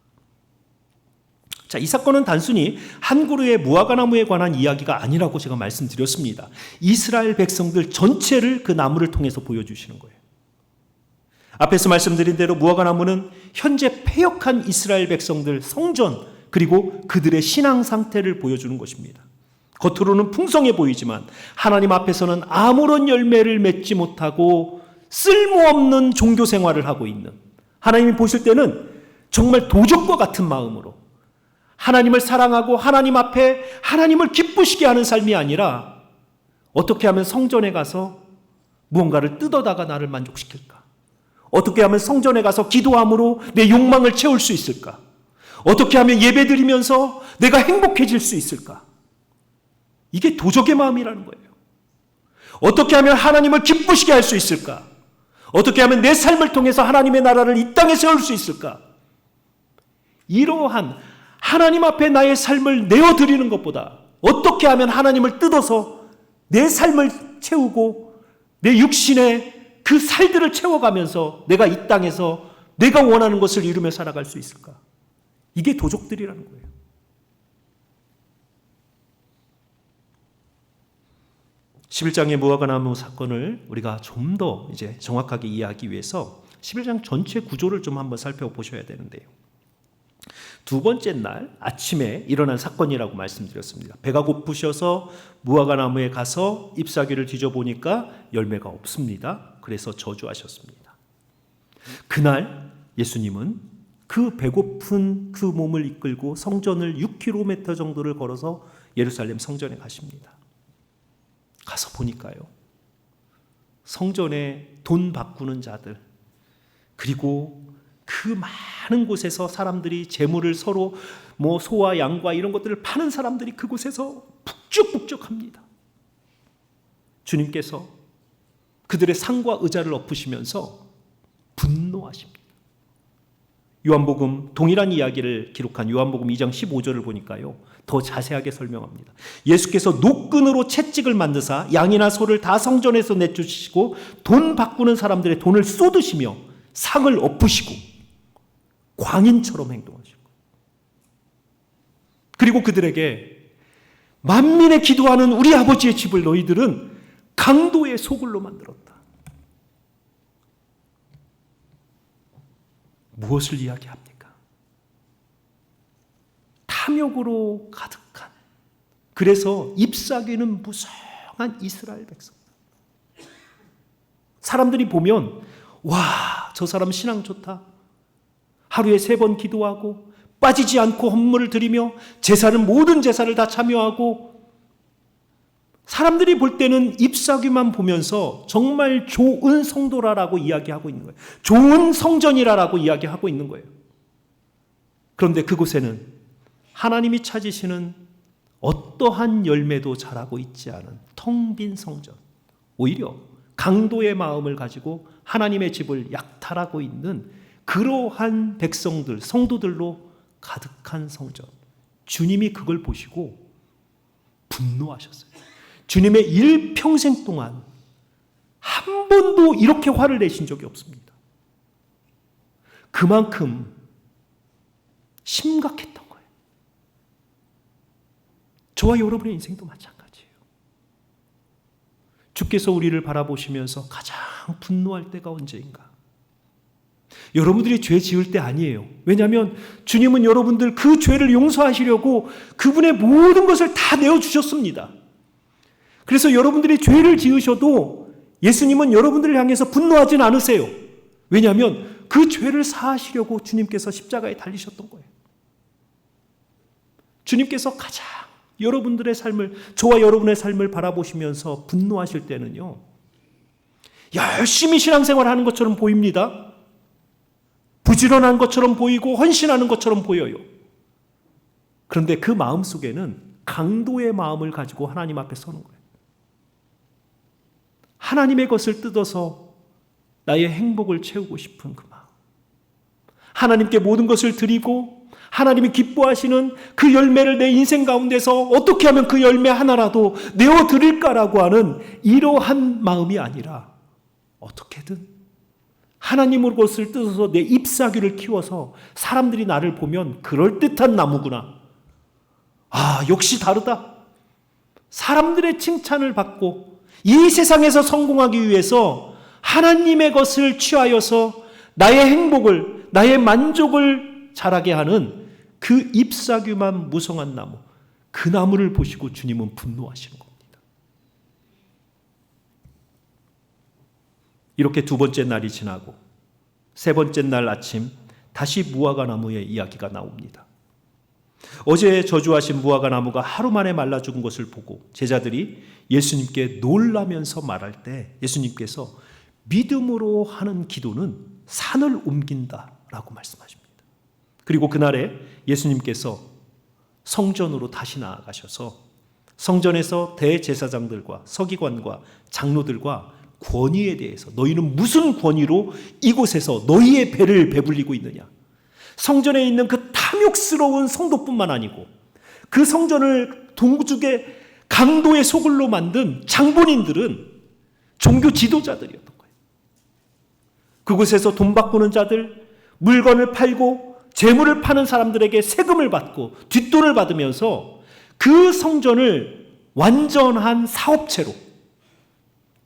자, 이 사건은 단순히 한 그루의 무화과 나무에 관한 이야기가 아니라고 제가 말씀드렸습니다. 이스라엘 백성들 전체를 그 나무를 통해서 보여주시는 거예요. 앞에서 말씀드린 대로 무화과 나무는 현재 패역한 이스라엘 백성들 성전, 그리고 그들의 신앙 상태를 보여주는 것입니다. 겉으로는 풍성해 보이지만 하나님 앞에서는 아무런 열매를 맺지 못하고 쓸모없는 종교 생활을 하고 있는, 하나님이 보실 때는 정말 도적과 같은 마음으로 하나님을 사랑하고 하나님 앞에 하나님을 기쁘시게 하는 삶이 아니라 어떻게 하면 성전에 가서 무언가를 뜯어다가 나를 만족시킬까? 어떻게 하면 성전에 가서 기도함으로 내 욕망을 채울 수 있을까? 어떻게 하면 예배드리면서 내가 행복해질 수 있을까? 이게 도적의 마음이라는 거예요. 어떻게 하면 하나님을 기쁘시게 할 수 있을까? 어떻게 하면 내 삶을 통해서 하나님의 나라를 이 땅에 세울 수 있을까? 이러한 하나님 앞에 나의 삶을 내어드리는 것보다 어떻게 하면 하나님을 뜯어서 내 삶을 채우고 내 육신의 그 살들을 채워가면서 내가 이 땅에서 내가 원하는 것을 이루며 살아갈 수 있을까? 이게 도적들이라는 거예요. 11장의 무화과 나무 사건을 우리가 좀 더 이제 정확하게 이해하기 위해서 11장 전체 구조를 좀 한번 살펴보셔야 되는데요. 두 번째 날 아침에 일어난 사건이라고 말씀드렸습니다. 배가 고프셔서 무화과 나무에 가서 잎사귀를 뒤져보니까 열매가 없습니다. 그래서 저주하셨습니다. 그날 예수님은 그 배고픈 그 몸을 이끌고 성전을 6km 정도를 걸어서 예루살렘 성전에 가십니다. 가서 보니까요, 성전에 돈 바꾸는 자들, 그리고 그 많은 곳에서 사람들이 재물을 서로 소와 양과 이런 것들을 파는 사람들이 그곳에서 북적북적합니다. 주님께서 그들의 상과 의자를 엎으시면서 분노하십니다. 요한복음 동일한 이야기를 기록한 요한복음 2장 15절을 보니까요, 더 자세하게 설명합니다. 예수께서 노끈으로 채찍을 만드사 양이나 소를 다 성전에서 내쫓으시고 돈 바꾸는 사람들의 돈을 쏟으시며 상을 엎으시고 광인처럼 행동하시고, 그리고 그들에게 만민의 기도하는 우리 아버지의 집을 너희들은 강도의 소굴로 만들었다. 무엇을 이야기합니까? 탐욕으로 가득한, 그래서 잎사귀는 무성한 이스라엘 백성. 사람들이 보면 와, 저 사람 신앙 좋다. 하루에 3번 기도하고 빠지지 않고 헌물을 드리며 모든 제사를 다 참여하고, 사람들이 볼 때는 잎사귀만 보면서 정말 좋은 성도라라고 이야기하고 있는 거예요. 좋은 성전이라라고 이야기하고 있는 거예요. 그런데 그곳에는 하나님이 찾으시는 어떠한 열매도 자라고 있지 않은 텅 빈 성전, 오히려 강도의 마음을 가지고 하나님의 집을 약탈하고 있는 그러한 백성들, 성도들로 가득한 성전. 주님이 그걸 보시고 분노하셨어요. 주님의 일평생 동안 한 번도 이렇게 화를 내신 적이 없습니다. 그만큼 심각했던 거예요. 저와 여러분의 인생도 마찬가지예요. 주께서 우리를 바라보시면서 가장 분노할 때가 언제인가? 여러분들이 죄 지을 때 아니에요. 왜냐하면 주님은 여러분들 그 죄를 용서하시려고 그분의 모든 것을 다 내어주셨습니다. 그래서 여러분들이 죄를 지으셔도 예수님은 여러분들을 향해서 분노하진 않으세요. 왜냐하면 그 죄를 사하시려고 주님께서 십자가에 달리셨던 거예요. 주님께서 가장 여러분들의 삶을, 저와 여러분의 삶을 바라보시면서 분노하실 때는요, 열심히 신앙생활하는 것처럼 보입니다. 부지런한 것처럼 보이고 헌신하는 것처럼 보여요. 그런데 그 마음 속에는 강도의 마음을 가지고 하나님 앞에 서는 거예요. 하나님의 것을 뜯어서 나의 행복을 채우고 싶은 그 마음. 하나님께 모든 것을 드리고 하나님이 기뻐하시는 그 열매를 내 인생 가운데서 어떻게 하면 그 열매 하나라도 내어드릴까라고 하는 이러한 마음이 아니라 어떻게든 하나님의 것을 뜯어서 내 잎사귀를 키워서 사람들이 나를 보면 그럴듯한 나무구나. 아, 역시 다르다. 사람들의 칭찬을 받고 이 세상에서 성공하기 위해서 하나님의 것을 취하여서 나의 행복을, 나의 만족을 자라게 하는 그 잎사귀만 무성한 나무, 그 나무를 보시고 주님은 분노하시는 겁니다. 이렇게 2번째 날이 지나고 3번째 날 아침 다시 무화과 나무의 이야기가 나옵니다. 어제 저주하신 무화과 나무가 하루 만에 말라 죽은 것을 보고 제자들이 예수님께 놀라면서 말할 때 예수님께서 믿음으로 하는 기도는 산을 옮긴다라고 말씀하십니다. 그리고 그날에 예수님께서 성전으로 다시 나아가셔서 성전에서 대제사장들과 서기관과 장로들과 권위에 대해서, 너희는 무슨 권위로 이곳에서 너희의 배를 배불리고 있느냐? 성전에 있는 그 탐욕스러운 성도뿐만 아니고 그 성전을 동족의 강도의 소굴로 만든 장본인들은 종교 지도자들이었던 거예요. 그곳에서 돈 바꾸는 자들, 물건을 팔고 재물을 파는 사람들에게 세금을 받고 뒷돈을 받으면서 그 성전을 완전한 사업체로,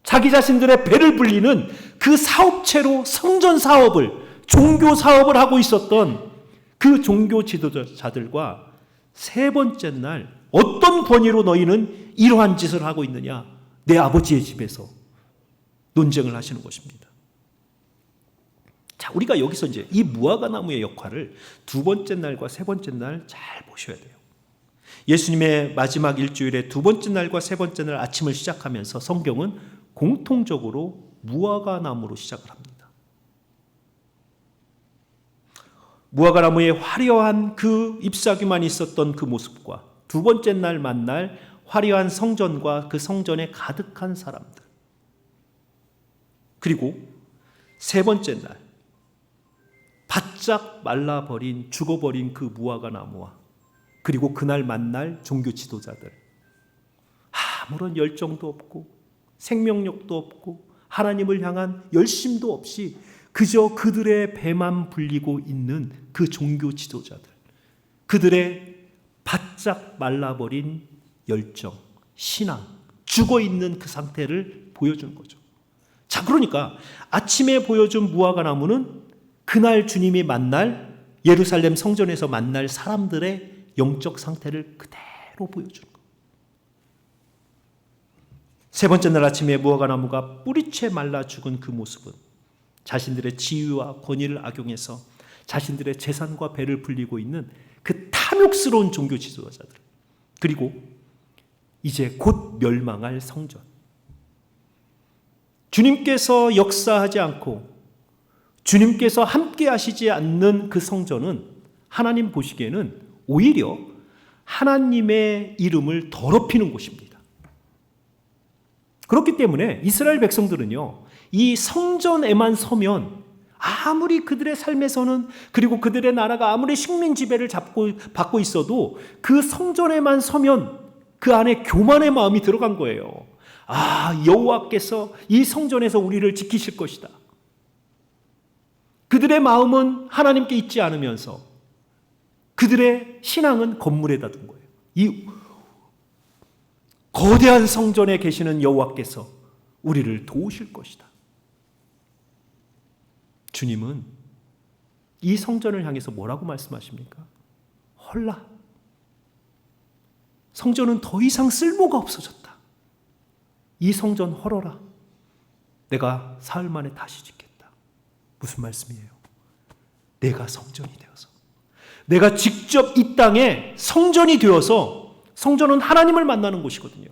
자기 자신들의 배를 불리는 그 사업체로 성전 사업을, 종교 사업을 하고 있었던 그 종교 지도자들과 3번째 날 어떤 권위로 너희는 이러한 짓을 하고 있느냐? 내 아버지의 집에서 논쟁을 하시는 것입니다. 자, 우리가 여기서 이제 이 무화과 나무의 역할을 2번째 날과 3번째 날 잘 보셔야 돼요. 예수님의 마지막 일주일의 2번째 날과 3번째 날 아침을 시작하면서 성경은 공통적으로 무화과 나무로 시작을 합니다. 무화과 나무의 화려한 그 잎사귀만 있었던 그 모습과 2번째 날 만날 화려한 성전과 그 성전에 가득한 사람들, 그리고 3번째 날 바짝 말라버린, 죽어버린 그 무화과 나무와 그리고 그날 만날 종교 지도자들, 아무런 열정도 없고 생명력도 없고 하나님을 향한 열심도 없이 그저 그들의 배만 불리고 있는 그 종교 지도자들, 그들의 바짝 말라버린 열정, 신앙, 죽어있는 그 상태를 보여주는 거죠. 자, 그러니까 아침에 보여준 무화과 나무는 그날 주님이 만날 예루살렘 성전에서 만날 사람들의 영적 상태를 그대로 보여주는 거예요. 세 번째 날 아침에 무화과 나무가 뿌리채 말라 죽은 그 모습은 자신들의 지위와 권위를 악용해서 자신들의 재산과 배를 불리고 있는 그 탐욕스러운 종교 지도자들, 그리고 이제 곧 멸망할 성전, 주님께서 역사하지 않고 주님께서 함께 하시지 않는 그 성전은 하나님 보시기에는 오히려 하나님의 이름을 더럽히는 곳입니다. 그렇기 때문에 이스라엘 백성들은요, 이 성전에만 서면 아무리 그들의 삶에서는, 그리고 그들의 나라가 아무리 식민 지배를 받고 있어도 그 성전에만 서면 그 안에 교만의 마음이 들어간 거예요. 여호와께서 이 성전에서 우리를 지키실 것이다. 그들의 마음은 하나님께 있지 않으면서 그들의 신앙은 건물에다 둔 거예요. 이 거대한 성전에 계시는 여호와께서 우리를 도우실 것이다. 주님은 이 성전을 향해서 뭐라고 말씀하십니까? 헐라, 성전은 더 이상 쓸모가 없어졌다. 이 성전 헐어라. 내가 사흘 만에 다시 짓겠다. 무슨 말씀이에요? 내가 성전이 되어서, 내가 직접 이 땅에 성전이 되어서, 성전은 하나님을 만나는 곳이거든요.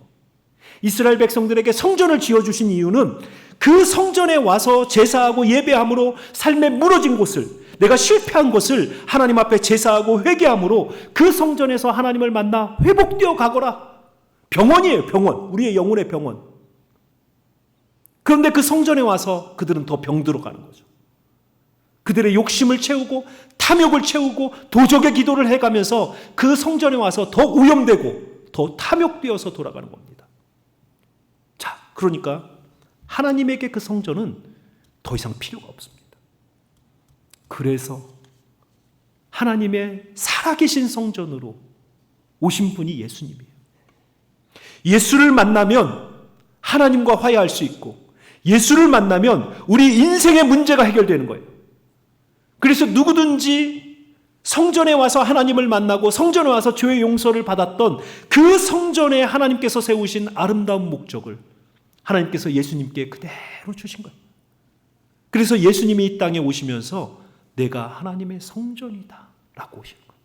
이스라엘 백성들에게 성전을 지어주신 이유는 그 성전에 와서 제사하고 예배함으로 삶에 무너진 곳을, 내가 실패한 것을 하나님 앞에 제사하고 회개함으로 그 성전에서 하나님을 만나 회복되어 가거라. 병원이에요, 병원. 우리의 영혼의 병원. 그런데 그 성전에 와서 그들은 더 병들어 가는 거죠. 그들의 욕심을 채우고 탐욕을 채우고 도적의 기도를 해가면서 그 성전에 와서 더 오염되고 더 탐욕되어서 돌아가는 겁니다. 자, 그러니까 하나님에게 그 성전은 더 이상 필요가 없습니다. 그래서 하나님의 살아계신 성전으로 오신 분이 예수님이에요. 예수를 만나면 하나님과 화해할 수 있고, 예수를 만나면 우리 인생의 문제가 해결되는 거예요. 그래서 누구든지 성전에 와서 하나님을 만나고 성전에 와서 죄의 용서를 받았던 그 성전에 하나님께서 세우신 아름다운 목적을 하나님께서 예수님께 그대로 주신 거예요. 그래서 예수님이 이 땅에 오시면서 내가 하나님의 성전이다 라고 오시는 거예요.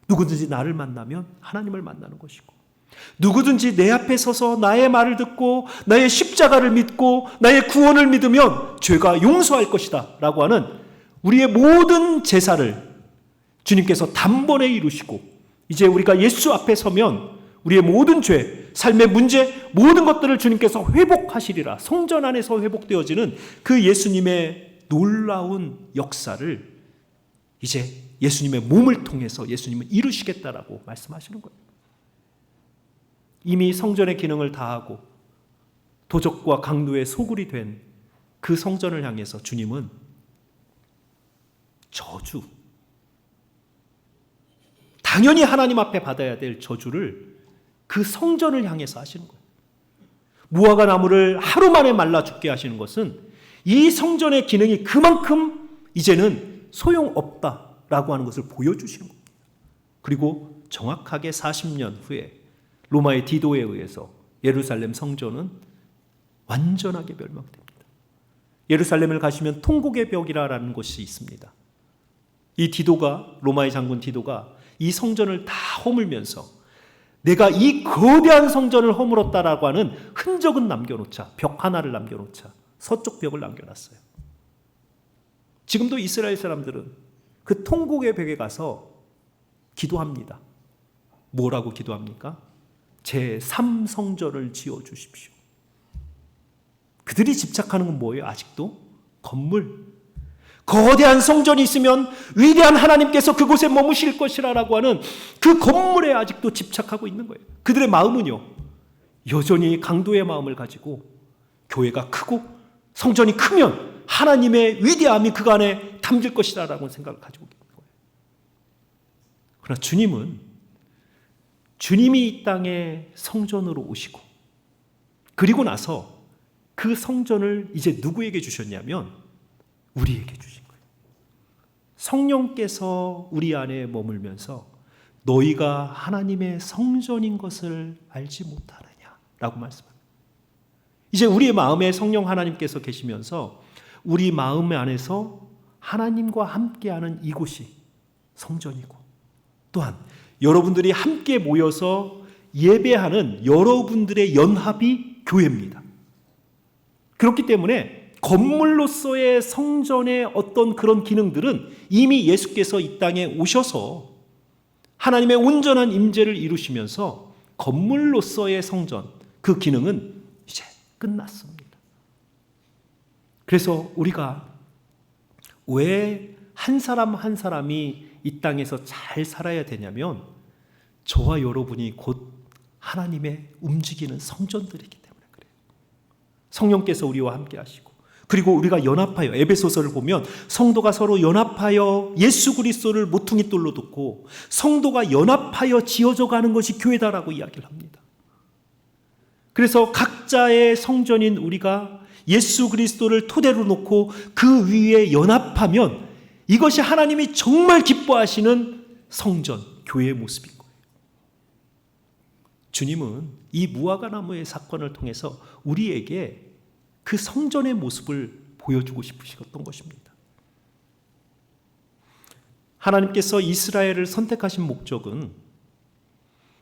누구든지 나를 만나면 하나님을 만나는 것이고, 누구든지 내 앞에 서서 나의 말을 듣고 나의 십자가를 믿고 나의 구원을 믿으면 죄가 용서할 것이다 라고 하는 우리의 모든 제사를 주님께서 단번에 이루시고, 이제 우리가 예수 앞에 서면 우리의 모든 죄, 삶의 문제, 모든 것들을 주님께서 회복하시리라. 성전 안에서 회복되어지는 그 예수님의 놀라운 역사를 이제 예수님의 몸을 통해서 예수님은 이루시겠다라고 말씀하시는 거예요. 이미 성전의 기능을 다하고 도적과 강도의 소굴이 된 그 성전을 향해서 주님은 저주, 당연히 하나님 앞에 받아야 될 저주를 그 성전을 향해서 하시는 거예요. 무화과 나무를 하루 만에 말라 죽게 하시는 것은 이 성전의 기능이 그만큼 이제는 소용없다라고 하는 것을 보여주시는 겁니다. 그리고 정확하게 40년 후에 로마의 디도에 의해서 예루살렘 성전은 완전하게 멸망됩니다. 예루살렘을 가시면 통곡의 벽이라는 곳이 있습니다. 이 디도가, 로마의 장군 디도가 이 성전을 다 허물면서 내가 이 거대한 성전을 허물었다라고 하는 흔적은 남겨놓자, 벽 하나를 남겨놓자 서쪽 벽을 남겨놨어요. 지금도 이스라엘 사람들은 그 통곡의 벽에 가서 기도합니다. 뭐라고 기도합니까? 제3성전을 지어주십시오. 그들이 집착하는 건 뭐예요? 아직도 건물. 거대한 성전이 있으면 위대한 하나님께서 그곳에 머무실 것이라고 하는 그 건물에 아직도 집착하고 있는 거예요. 그들의 마음은요, 여전히 강도의 마음을 가지고 교회가 크고 성전이 크면 하나님의 위대함이 그 안에 담길 것이라는 생각을 가지고 있는 거예요. 그러나 주님은 주님이 이 땅에 성전으로 오시고 그리고 나서 그 성전을 이제 누구에게 주셨냐면 우리에게 주신 거예요. 성령께서 우리 안에 머물면서 너희가 하나님의 성전인 것을 알지 못하느냐라고 말씀합니다. 이제 우리의 마음에 성령 하나님께서 계시면서 우리 마음 안에서 하나님과 함께하는 이곳이 성전이고, 또한 여러분들이 함께 모여서 예배하는 여러분들의 연합이 교회입니다. 그렇기 때문에 건물로서의 성전의 어떤 그런 기능들은 이미 예수께서 이 땅에 오셔서 하나님의 온전한 임재를 이루시면서 건물로서의 성전, 그 기능은 이제 끝났습니다. 그래서 우리가 왜 한 사람 한 사람이 이 땅에서 잘 살아야 되냐면 저와 여러분이 곧 하나님의 움직이는 성전들이기 때문에 그래요. 성령께서 우리와 함께 하시고, 그리고 우리가 연합하여, 에베소서를 보면 성도가 서로 연합하여 예수 그리스도를 모퉁이 돌로 듣고 성도가 연합하여 지어져 가는 것이 교회다라고 이야기를 합니다. 그래서 각자의 성전인 우리가 예수 그리스도를 토대로 놓고 그 위에 연합하면 이것이 하나님이 정말 기뻐하시는 성전, 교회의 모습인 거예요. 주님은 이 무화과 나무의 사건을 통해서 우리에게 그 성전의 모습을 보여주고 싶으셨던 것입니다. 하나님께서 이스라엘을 선택하신 목적은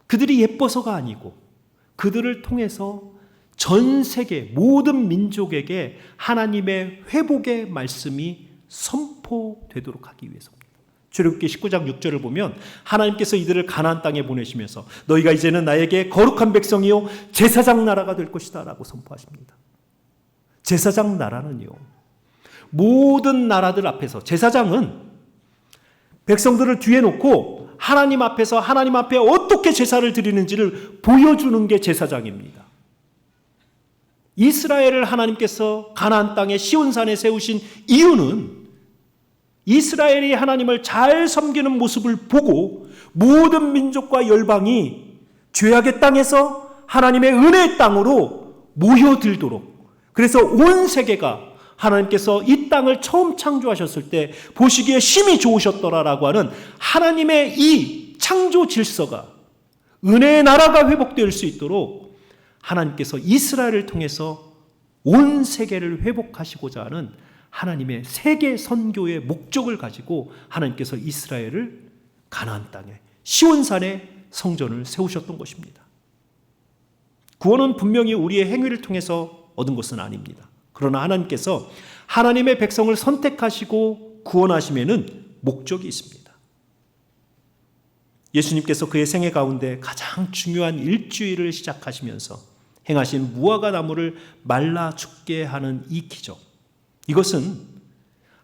그들이 예뻐서가 아니고 그들을 통해서 전 세계 모든 민족에게 하나님의 회복의 말씀이 선포되도록 하기 위해서입니다. 출애굽기 19장 6절을 보면 하나님께서 이들을 가나안 땅에 보내시면서 너희가 이제는 나에게 거룩한 백성이요 제사장 나라가 될 것이다 라고 선포하십니다. 제사장 나라는요, 모든 나라들 앞에서 제사장은 백성들을 뒤에 놓고 하나님 앞에서 하나님 앞에 어떻게 제사를 드리는지를 보여주는 게 제사장입니다. 이스라엘을 하나님께서 가나안 땅의 시온산에 세우신 이유는 이스라엘이 하나님을 잘 섬기는 모습을 보고 모든 민족과 열방이 죄악의 땅에서 하나님의 은혜의 땅으로 모여들도록, 그래서 온 세계가 하나님께서 이 땅을 처음 창조하셨을 때 보시기에 심히 좋으셨더라라고 하는 하나님의 이 창조 질서가, 은혜의 나라가 회복될 수 있도록 하나님께서 이스라엘을 통해서 온 세계를 회복하시고자 하는 하나님의 세계 선교의 목적을 가지고 하나님께서 이스라엘을 가나안 땅에 시온산에 성전을 세우셨던 것입니다. 구원은 분명히 우리의 행위를 통해서 얻은 것은 아닙니다. 그러나 하나님께서 하나님의 백성을 선택하시고 구원하심에는 목적이 있습니다. 예수님께서 그의 생애 가운데 가장 중요한 일주일을 시작하시면서 행하신 무화과 나무를 말라 죽게 하는 이 기적, 이것은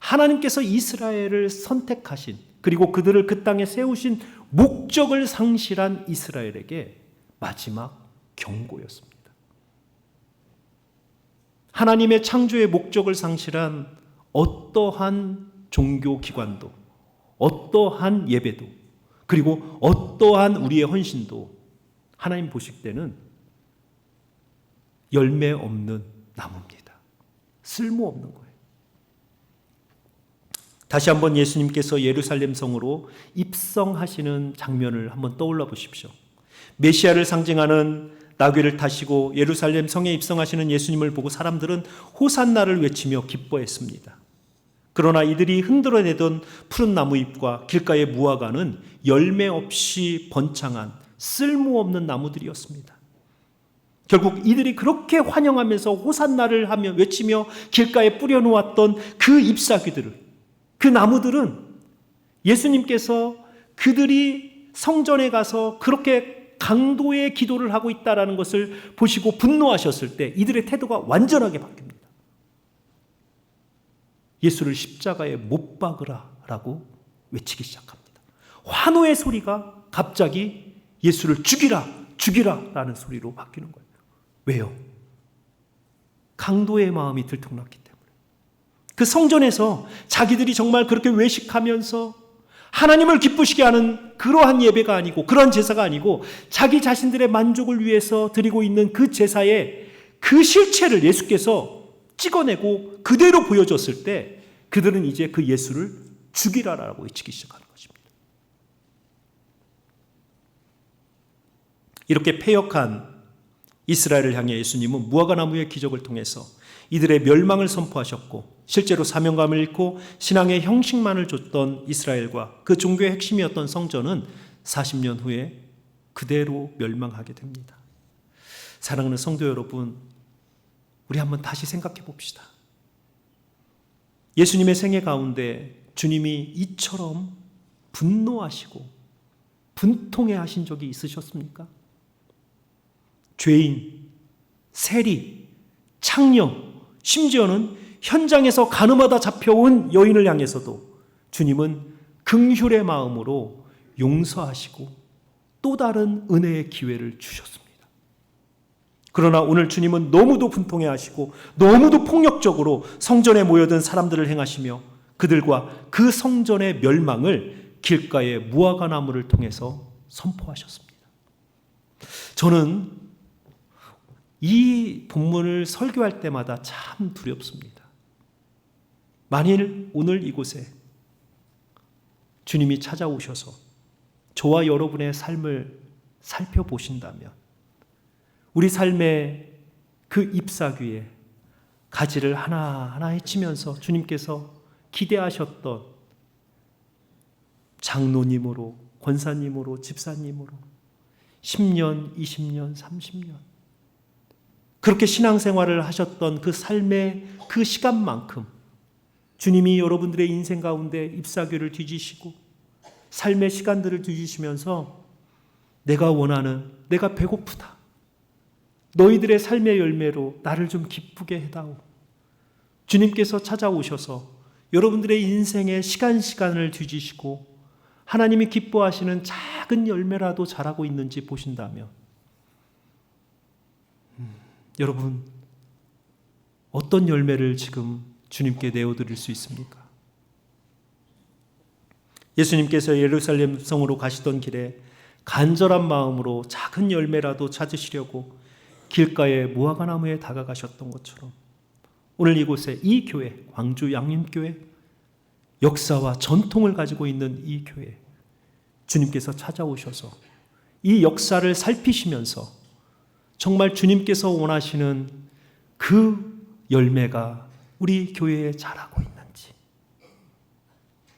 하나님께서 이스라엘을 선택하신, 그리고 그들을 그 땅에 세우신 목적을 상실한 이스라엘에게 마지막 경고였습니다. 하나님의 창조의 목적을 상실한 어떠한 종교기관도, 어떠한 예배도, 그리고 어떠한 우리의 헌신도 하나님 보실 때는 열매 없는 나무입니다. 쓸모없는 거예요. 다시 한번 예수님께서 예루살렘 성으로 입성하시는 장면을 한번 떠올려 보십시오. 메시아를 상징하는 나귀를 타시고 예루살렘 성에 입성하시는 예수님을 보고 사람들은 호산나를 외치며 기뻐했습니다. 그러나 이들이 흔들어내던 푸른 나무잎과 길가의 무화과는 열매 없이 번창한 쓸모없는 나무들이었습니다. 결국 이들이 그렇게 환영하면서 호산나를 하며 외치며 길가에 뿌려놓았던 그 잎사귀들을, 그 나무들은 예수님께서 그들이 성전에 가서 그렇게 강도의 기도를 하고 있다는 것을 보시고 분노하셨을 때 이들의 태도가 완전하게 바뀝니다. 예수를 십자가에 못 박으라라고 외치기 시작합니다. 환호의 소리가 갑자기 예수를 죽이라라는 소리로 바뀌는 거예요. 왜요? 강도의 마음이 들통났기 때문에. 그 성전에서 자기들이 정말 그렇게 외식하면서 하나님을 기쁘시게 하는 그러한 예배가 아니고, 그러한 제사가 아니고, 자기 자신들의 만족을 위해서 드리고 있는 그 제사의 그 실체를 예수께서 찍어내고 그대로 보여줬을 때 그들은 이제 그 예수를 죽이라라고 외치기 시작하는 것입니다. 이렇게 패역한 이스라엘을 향해 예수님은 무화과나무의 기적을 통해서 이들의 멸망을 선포하셨고, 실제로 사명감을 잃고 신앙의 형식만을 줬던 이스라엘과 그 종교의 핵심이었던 성전은 40년 후에 그대로 멸망하게 됩니다. 사랑하는 성도 여러분, 우리 한번 다시 생각해 봅시다. 예수님의 생애 가운데 주님이 이처럼 분노하시고 분통해 하신 적이 있으셨습니까? 죄인, 세리, 창녀, 심지어는 현장에서 가늠하다 잡혀온 여인을 향해서도 주님은 긍휼의 마음으로 용서하시고 또 다른 은혜의 기회를 주셨습니다. 그러나 오늘 주님은 너무도 분통해 하시고 너무도 폭력적으로 성전에 모여든 사람들을 행하시며 그들과 그 성전의 멸망을 길가의 무화과나무를 통해서 선포하셨습니다. 저는 이 본문을 설교할 때마다 참 두렵습니다. 만일 오늘 이곳에 주님이 찾아오셔서 저와 여러분의 삶을 살펴보신다면 우리 삶의 그 잎사귀에 가지를 하나하나 헤치면서 주님께서 기대하셨던 장로님으로, 권사님으로, 집사님으로 10년, 20년, 30년 그렇게 신앙생활을 하셨던 그 삶의 그 시간만큼 주님이 여러분들의 인생 가운데 잎사귀를 뒤지시고 삶의 시간들을 뒤지시면서 내가 원하는, 내가 배고프다, 너희들의 삶의 열매로 나를 좀 기쁘게 해다오. 주님께서 찾아오셔서 여러분들의 인생의 시간을 뒤지시고 하나님이 기뻐하시는 작은 열매라도 자라고 있는지 보신다면 여러분 어떤 열매를 지금 주님께 내어드릴 수 있습니까? 예수님께서 예루살렘 성으로 가시던 길에 간절한 마음으로 작은 열매라도 찾으시려고 길가의 무화과나무에 다가가셨던 것처럼 오늘 이곳에 이 교회, 광주 양림교회, 역사와 전통을 가지고 있는 이 교회, 주님께서 찾아오셔서 이 역사를 살피시면서 정말 주님께서 원하시는 그 열매가 우리 교회에 자라고 있는지,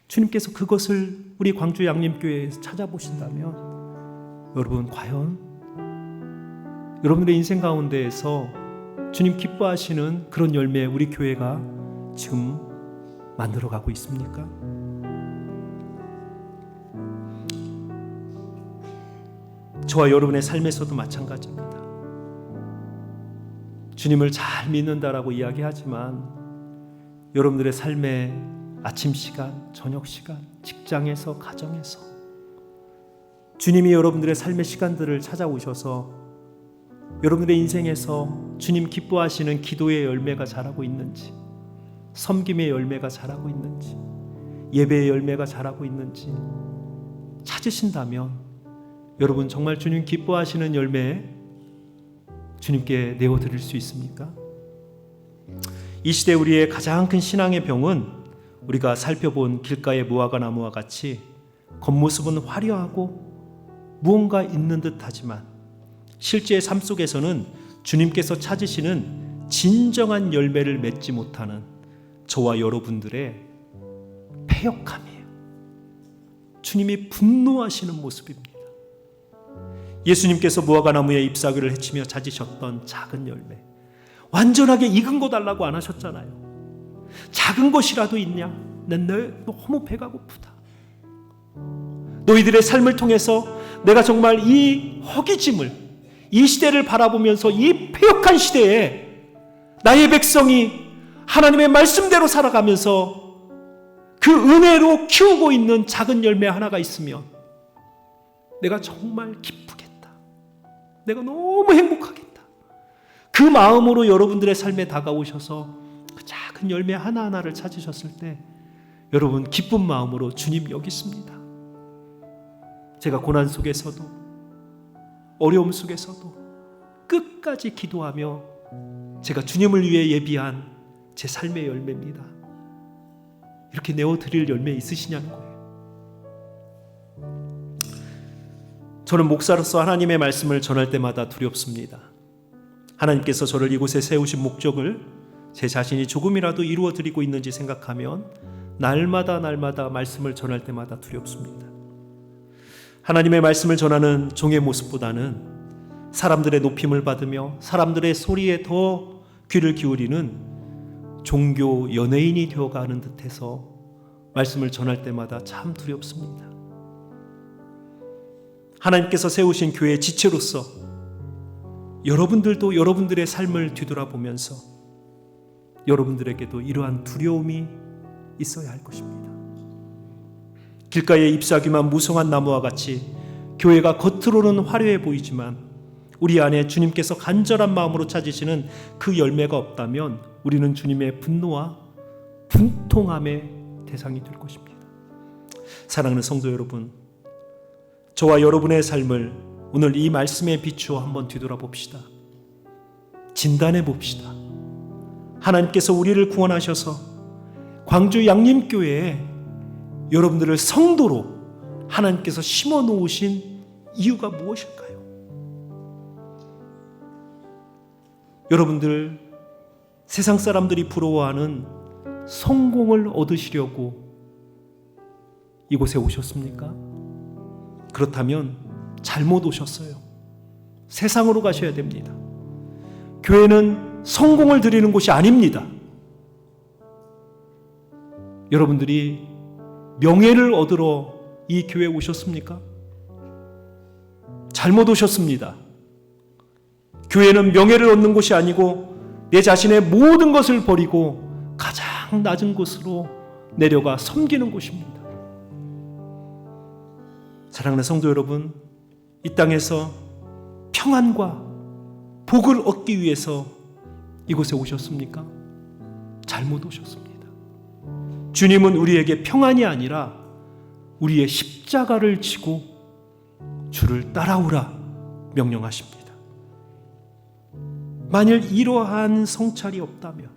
주님께서 그것을 우리 광주 양림교회에서 찾아보신다면 여러분 과연 여러분들의 인생 가운데에서 주님 기뻐하시는 그런 열매 우리 교회가 지금 만들어가고 있습니까? 저와 여러분의 삶에서도 마찬가지입니다. 주님을 잘 믿는다라고 이야기하지만 여러분들의 삶의 아침 시간, 저녁 시간, 직장에서, 가정에서 주님이 여러분들의 삶의 시간들을 찾아오셔서 여러분들의 인생에서 주님 기뻐하시는 기도의 열매가 자라고 있는지, 섬김의 열매가 자라고 있는지, 예배의 열매가 자라고 있는지 찾으신다면 여러분 정말 주님 기뻐하시는 열매 주님께 내어드릴 수 있습니까? 이 시대 우리의 가장 큰 신앙의 병은 우리가 살펴본 길가의 무화과나무와 같이 겉모습은 화려하고 무언가 있는 듯하지만 실제 삶 속에서는 주님께서 찾으시는 진정한 열매를 맺지 못하는 저와 여러분들의 패역함이에요. 주님이 분노하시는 모습입니다. 예수님께서 무화과나무의 잎사귀를 헤치며 찾으셨던 작은 열매, 완전하게 익은 거 달라고 안 하셨잖아요. 작은 것이라도 있냐? 난 너무 배가 고프다. 너희들의 삶을 통해서 내가 정말 이 허기짐을, 이 시대를 바라보면서 이 패역한 시대에 나의 백성이 하나님의 말씀대로 살아가면서 그 은혜로 키우고 있는 작은 열매 하나가 있으면 내가 정말 기쁘겠다. 내가 너무 행복하겠다. 그 마음으로 여러분들의 삶에 다가오셔서 그 작은 열매 하나하나를 찾으셨을 때 여러분 기쁜 마음으로 주님 여기 있습니다. 제가 고난 속에서도 어려움 속에서도 끝까지 기도하며 제가 주님을 위해 예비한 제 삶의 열매입니다. 이렇게 내어드릴 열매 있으시냐는 거예요. 저는 목사로서 하나님의 말씀을 전할 때마다 두렵습니다. 하나님께서 저를 이곳에 세우신 목적을 제 자신이 조금이라도 이루어드리고 있는지 생각하면 날마다 말씀을 전할 때마다 두렵습니다. 하나님의 말씀을 전하는 종의 모습보다는 사람들의 높임을 받으며 사람들의 소리에 더 귀를 기울이는 종교 연예인이 되어가는 듯해서 말씀을 전할 때마다 참 두렵습니다. 하나님께서 세우신 교회의 지체로서 여러분들도 여러분들의 삶을 뒤돌아보면서 여러분들에게도 이러한 두려움이 있어야 할 것입니다. 길가에 잎사귀만 무성한 나무와 같이 교회가 겉으로는 화려해 보이지만 우리 안에 주님께서 간절한 마음으로 찾으시는 그 열매가 없다면 우리는 주님의 분노와 분통함의 대상이 될 것입니다. 사랑하는 성도 여러분, 저와 여러분의 삶을 오늘 이 말씀에 비추어 한번 뒤돌아봅시다. 진단해 봅시다. 하나님께서 우리를 구원하셔서 광주 양림교회에 여러분들을 성도로 하나님께서 심어 놓으신 이유가 무엇일까요? 여러분들 세상 사람들이 부러워하는 성공을 얻으시려고 이곳에 오셨습니까? 그렇다면 잘못 오셨어요. 세상으로 가셔야 됩니다. 교회는 성공을 드리는 곳이 아닙니다. 여러분들이 명예를 얻으러 이 교회에 오셨습니까? 잘못 오셨습니다. 교회는 명예를 얻는 곳이 아니고 내 자신의 모든 것을 버리고 가장 낮은 곳으로 내려가 섬기는 곳입니다. 사랑하는 성도 여러분, 이 땅에서 평안과 복을 얻기 위해서 이곳에 오셨습니까? 잘못 오셨습니다. 주님은 우리에게 평안이 아니라 우리의 십자가를 지고 주를 따라오라 명령하십니다. 만일 이러한 성찰이 없다면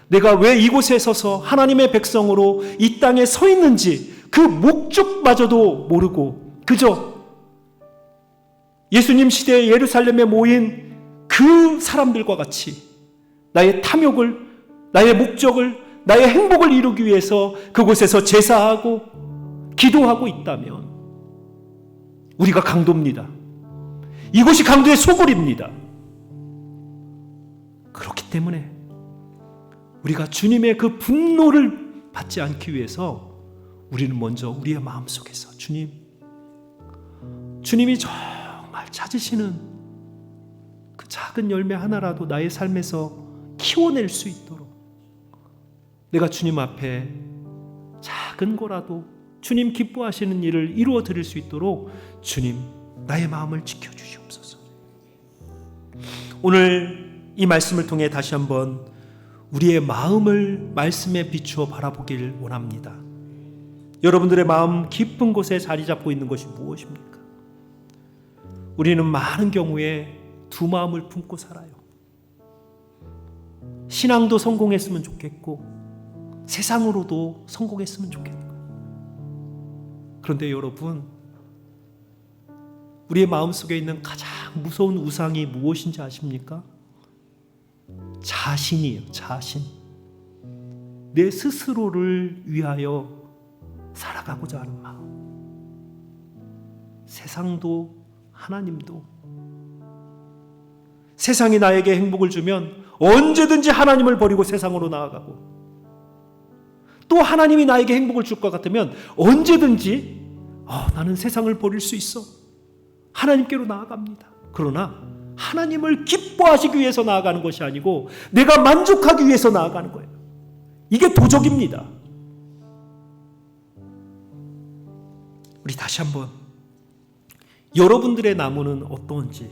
내가 왜 이곳에 서서 하나님의 백성으로 이 땅에 서 있는지 그 목적마저도 모르고 그저 예수님 시대에 예루살렘에 모인 그 사람들과 같이 나의 탐욕을, 나의 목적을, 나의 행복을 이루기 위해서 그곳에서 제사하고 기도하고 있다면 우리가 강도입니다. 이곳이 강도의 소굴입니다. 그렇기 때문에 우리가 주님의 그 분노를 받지 않기 위해서 우리는 먼저 우리의 마음속에서 주님이 정말 찾으시는 그 작은 열매 하나라도 나의 삶에서 키워낼 수 있도록 내가 주님 앞에 작은 거라도 주님 기뻐하시는 일을 이루어 드릴 수 있도록 주님 나의 마음을 지켜주시옵소서. 오늘 이 말씀을 통해 다시 한번 우리의 마음을 말씀에 비추어 바라보길 원합니다. 여러분들의 마음 깊은 곳에 자리 잡고 있는 것이 무엇입니까? 우리는 많은 경우에 두 마음을 품고 살아요. 신앙도 성공했으면 좋겠고 세상으로도 성공했으면 좋겠고. 그런데 여러분, 우리의 마음속에 있는 가장 무서운 우상이 무엇인지 아십니까? 자신이에요. 자신. 내 스스로를 위하여 살아가고자 하는 마음. 세상도 하나님도. 세상이 나에게 행복을 주면 언제든지 하나님을 버리고 세상으로 나아가고, 또 하나님이 나에게 행복을 줄 것 같으면 언제든지 나는 세상을 버릴 수 있어, 하나님께로 나아갑니다. 그러나 하나님을 기뻐하시기 위해서 나아가는 것이 아니고 내가 만족하기 위해서 나아가는 거예요. 이게 도적입니다. 우리 다시 한번 여러분들의 나무는 어떤지,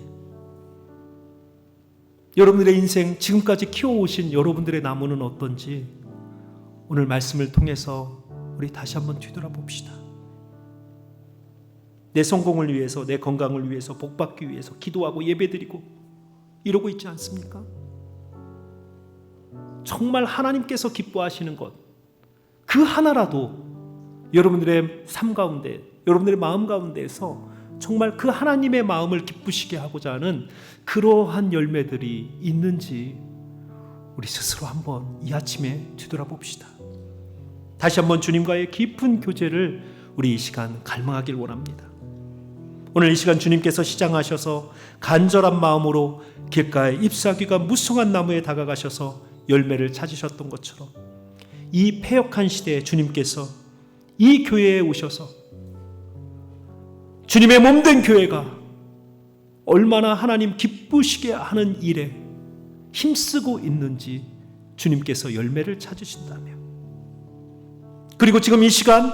여러분들의 인생 지금까지 키워오신 여러분들의 나무는 어떤지 오늘 말씀을 통해서 우리 다시 한번 뒤돌아봅시다. 내 성공을 위해서, 내 건강을 위해서, 복받기 위해서 기도하고 예배드리고 이러고 있지 않습니까? 정말 하나님께서 기뻐하시는 것, 그 하나라도 여러분들의 삶 가운데, 여러분들의 마음 가운데에서 정말 그 하나님의 마음을 기쁘시게 하고자 하는 그러한 열매들이 있는지 우리 스스로 한번 이 아침에 뒤돌아봅시다. 다시 한번 주님과의 깊은 교제를 우리 이 시간 갈망하길 원합니다. 오늘 이 시간 주님께서 시장하셔서 간절한 마음으로 길가에 잎사귀가 무성한 나무에 다가가셔서 열매를 찾으셨던 것처럼 이 패역한 시대에 주님께서 이 교회에 오셔서 주님의 몸된 교회가 얼마나 하나님 기쁘시게 하는 일에 힘쓰고 있는지 주님께서 열매를 찾으신다며, 그리고 지금 이 시간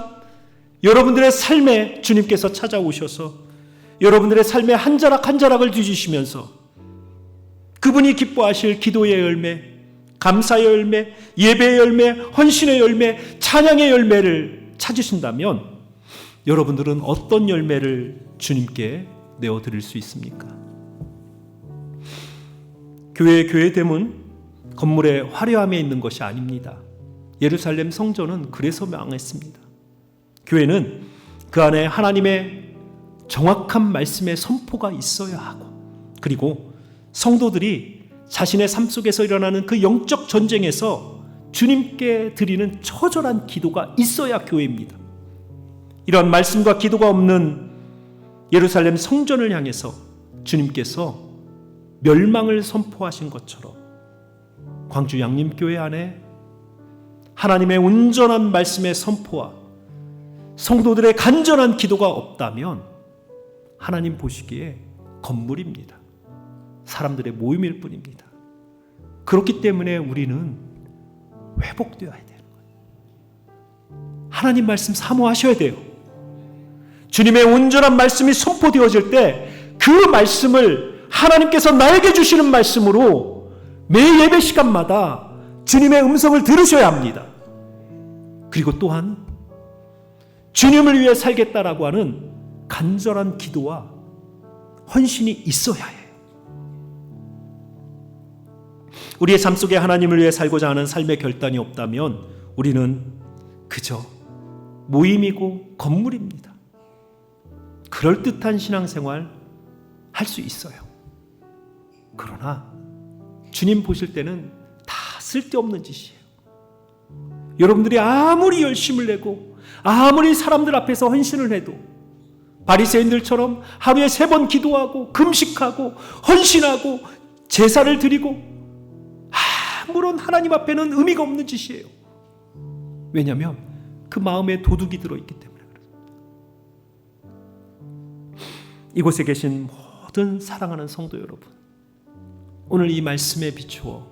여러분들의 삶에 주님께서 찾아오셔서 여러분들의 삶의 한 자락 한 자락을 뒤지시면서 그분이 기뻐하실 기도의 열매, 감사의 열매, 예배의 열매, 헌신의 열매, 찬양의 열매를 찾으신다면 여러분들은 어떤 열매를 주님께 내어드릴 수 있습니까? 교회의 교회됨은 건물의 화려함에 있는 것이 아닙니다. 예루살렘 성전은 그래서 망했습니다. 교회는 그 안에 하나님의 정확한 말씀의 선포가 있어야 하고, 그리고 성도들이 자신의 삶 속에서 일어나는 그 영적 전쟁에서 주님께 드리는 처절한 기도가 있어야 교회입니다. 이런 말씀과 기도가 없는 예루살렘 성전을 향해서 주님께서 멸망을 선포하신 것처럼 광주 양림교회 안에 하나님의 온전한 말씀의 선포와 성도들의 간절한 기도가 없다면 하나님 보시기에 건물입니다. 사람들의 모임일 뿐입니다. 그렇기 때문에 우리는 회복되어야 되는 거예요. 하나님 말씀 사모하셔야 돼요. 주님의 온전한 말씀이 선포되어질 때 그 말씀을 하나님께서 나에게 주시는 말씀으로 매 예배 시간마다 주님의 음성을 들으셔야 합니다. 그리고 또한 주님을 위해 살겠다라고 하는 간절한 기도와 헌신이 있어야 해요. 우리의 삶 속에 하나님을 위해 살고자 하는 삶의 결단이 없다면 우리는 그저 모임이고 건물입니다. 그럴듯한 신앙생활 할 수 있어요. 그러나 주님 보실 때는 다 쓸데없는 짓이에요. 여러분들이 아무리 열심을 내고 아무리 사람들 앞에서 헌신을 해도 바리새인들처럼 하루에 3번 기도하고 금식하고 헌신하고 제사를 드리고 아무런 하나님 앞에는 의미가 없는 짓이에요. 왜냐하면 그 마음에 도둑이 들어있기 때문에 그렇습니다. 이곳에 계신 모든 사랑하는 성도 여러분, 오늘 이 말씀에 비추어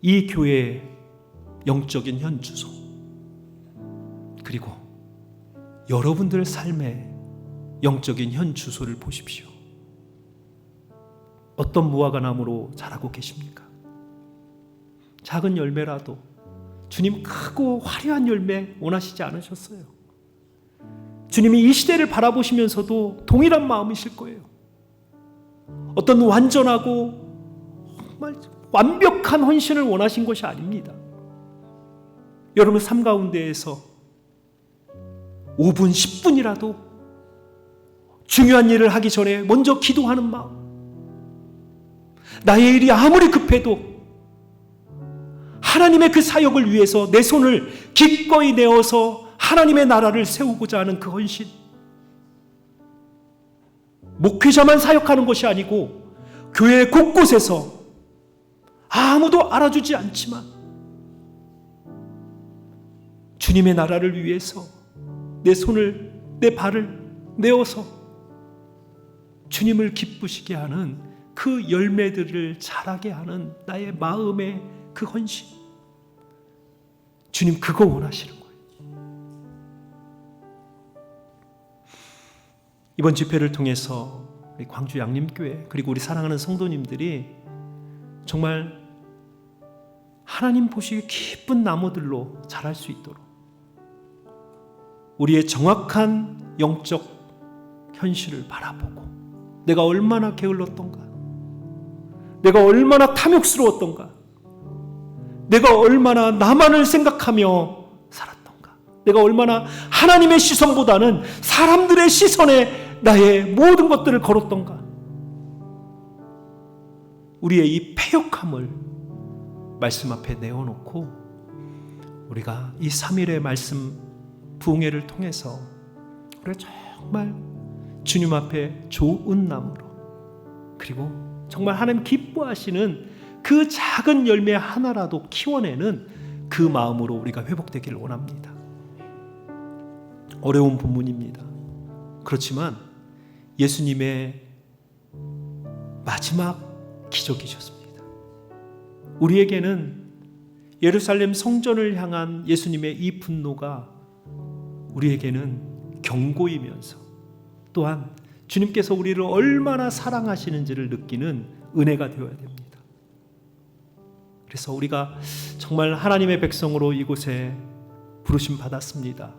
이 교회의 영적인 현주소, 그리고 여러분들 삶의 영적인 현주소를 보십시오. 어떤 무화과 나무로 자라고 계십니까? 작은 열매라도 주님 크고 화려한 열매 원하시지 않으셨어요. 주님이 이 시대를 바라보시면서도 동일한 마음이실 거예요. 어떤 완전하고 정말 완벽한 헌신을 원하신 것이 아닙니다. 여러분 삶 가운데에서 5분, 10분이라도 중요한 일을 하기 전에 먼저 기도하는 마음, 나의 일이 아무리 급해도 하나님의 그 사역을 위해서 내 손을 기꺼이 내어서 하나님의 나라를 세우고자 하는 그 헌신, 목회자만 사역하는 것이 아니고 교회 곳곳에서 아무도 알아주지 않지만 주님의 나라를 위해서 내 손을, 내 발을 내어서 주님을 기쁘시게 하는 그 열매들을 자라게 하는 나의 마음의 그 헌신, 주님 그거 원하시는 거예요. 이번 집회를 통해서 우리 광주 양림교회 그리고 우리 사랑하는 성도님들이 정말 하나님 보시기 기쁜 나무들로 자랄 수 있도록 우리의 정확한 영적 현실을 바라보고 내가 얼마나 게을렀던가, 내가 얼마나 탐욕스러웠던가, 내가 얼마나 나만을 생각하며 살았던가, 내가 얼마나 하나님의 시선보다는 사람들의 시선에 나의 모든 것들을 걸었던가. 우리의 이 패역함을 말씀 앞에 내어놓고 우리가 이 3일의 말씀 부흥회를 통해서 우리가 정말 주님 앞에 좋은 나무로, 그리고 정말 하나님 기뻐하시는 그 작은 열매 하나라도 키워내는 그 마음으로 우리가 회복되기를 원합니다. 어려운 본문입니다. 그렇지만 예수님의 마지막 기적이셨습니다. 우리에게는 예루살렘 성전을 향한 예수님의 이 분노가 우리에게는 경고이면서 또한 주님께서 우리를 얼마나 사랑하시는지를 느끼는 은혜가 되어야 됩니다. 그래서 우리가 정말 하나님의 백성으로 이곳에 부르심 받았습니다.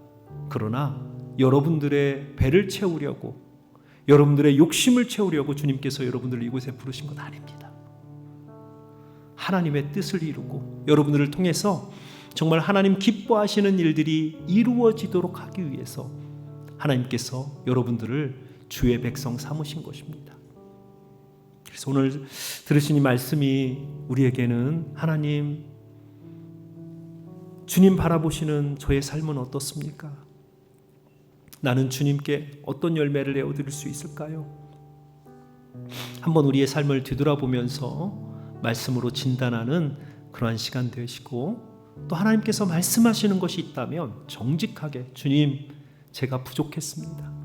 그러나 여러분들의 배를 채우려고, 여러분들의 욕심을 채우려고 주님께서 여러분들을 이곳에 부르신 것 아닙니다. 하나님의 뜻을 이루고 여러분들을 통해서 정말 하나님 기뻐하시는 일들이 이루어지도록 하기 위해서 하나님께서 여러분들을 주의 백성 삼으신 것입니다. 그래서 오늘 들으신 이 말씀이 우리에게는 하나님, 주님 바라보시는 저의 삶은 어떻습니까? 나는 주님께 어떤 열매를 내어드릴 수 있을까요? 한번 우리의 삶을 뒤돌아보면서 말씀으로 진단하는 그러한 시간 되시고, 또 하나님께서 말씀하시는 것이 있다면 정직하게, 주님 제가 부족했습니다.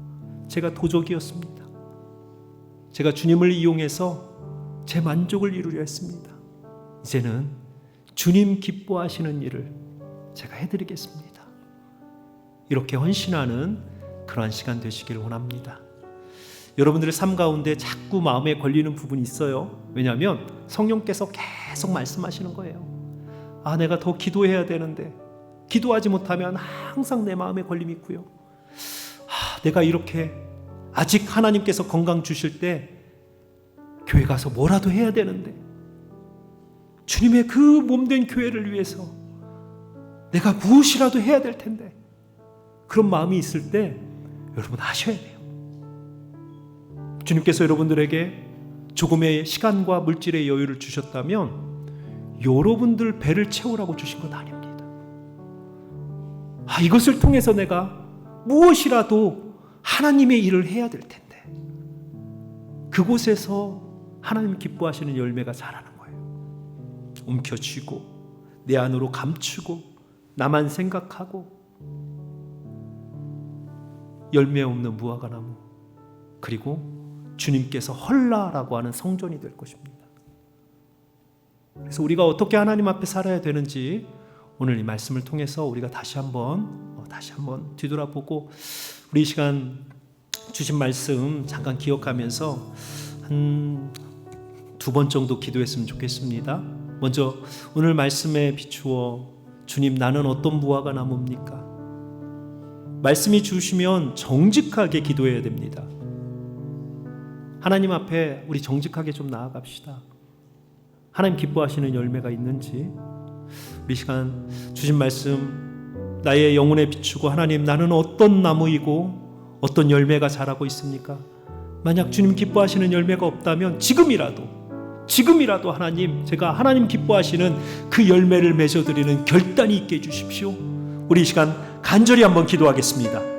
제가 도적이었습니다. 제가 주님을 이용해서 제 만족을 이루려 했습니다. 이제는 주님 기뻐하시는 일을 제가 해드리겠습니다. 이렇게 헌신하는 그러한 시간 되시길 원합니다. 여러분들의 삶 가운데 자꾸 마음에 걸리는 부분이 있어요. 왜냐하면 성령께서 계속 말씀하시는 거예요. 아, 내가 더 기도해야 되는데 기도하지 못하면 항상 내 마음에 걸림이 있고요. 아, 내가 이렇게 아직 하나님께서 건강 주실 때 교회 가서 뭐라도 해야 되는데, 주님의 그 몸된 교회를 위해서 내가 무엇이라도 해야 될 텐데, 그런 마음이 있을 때 여러분 하셔야 돼요. 주님께서 여러분들에게 조금의 시간과 물질의 여유를 주셨다면 여러분들 배를 채우라고 주신 것 아닙니다. 아, 이것을 통해서 내가 무엇이라도 하나님의 일을 해야 될 텐데, 그곳에서 하나님 기뻐하시는 열매가 자라는 거예요. 움켜쥐고 내 안으로 감추고 나만 생각하고 열매 없는 무화과나무, 그리고 주님께서 헐라라고 하는 성전이 될 것입니다. 그래서 우리가 어떻게 하나님 앞에 살아야 되는지 오늘 이 말씀을 통해서 우리가 다시 한번 뒤돌아보고, 우리 이 시간 주신 말씀 잠깐 기억하면서 한 2번 정도 기도했으면 좋겠습니다. 먼저 오늘 말씀에 비추어, 주님 나는 어떤 무화과 나무입니까? 말씀이 주시면 정직하게 기도해야 됩니다. 하나님 앞에 우리 정직하게 좀 나아갑시다. 하나님 기뻐하시는 열매가 있는지, 우리 시간 주신 말씀 나의 영혼에 비추고, 하나님 나는 어떤 나무이고 어떤 열매가 자라고 있습니까? 만약 주님 기뻐하시는 열매가 없다면 지금이라도 하나님, 제가 하나님 기뻐하시는 그 열매를 맺어드리는 결단이 있게 해주십시오. 우리 이 시간 간절히 한번 기도하겠습니다.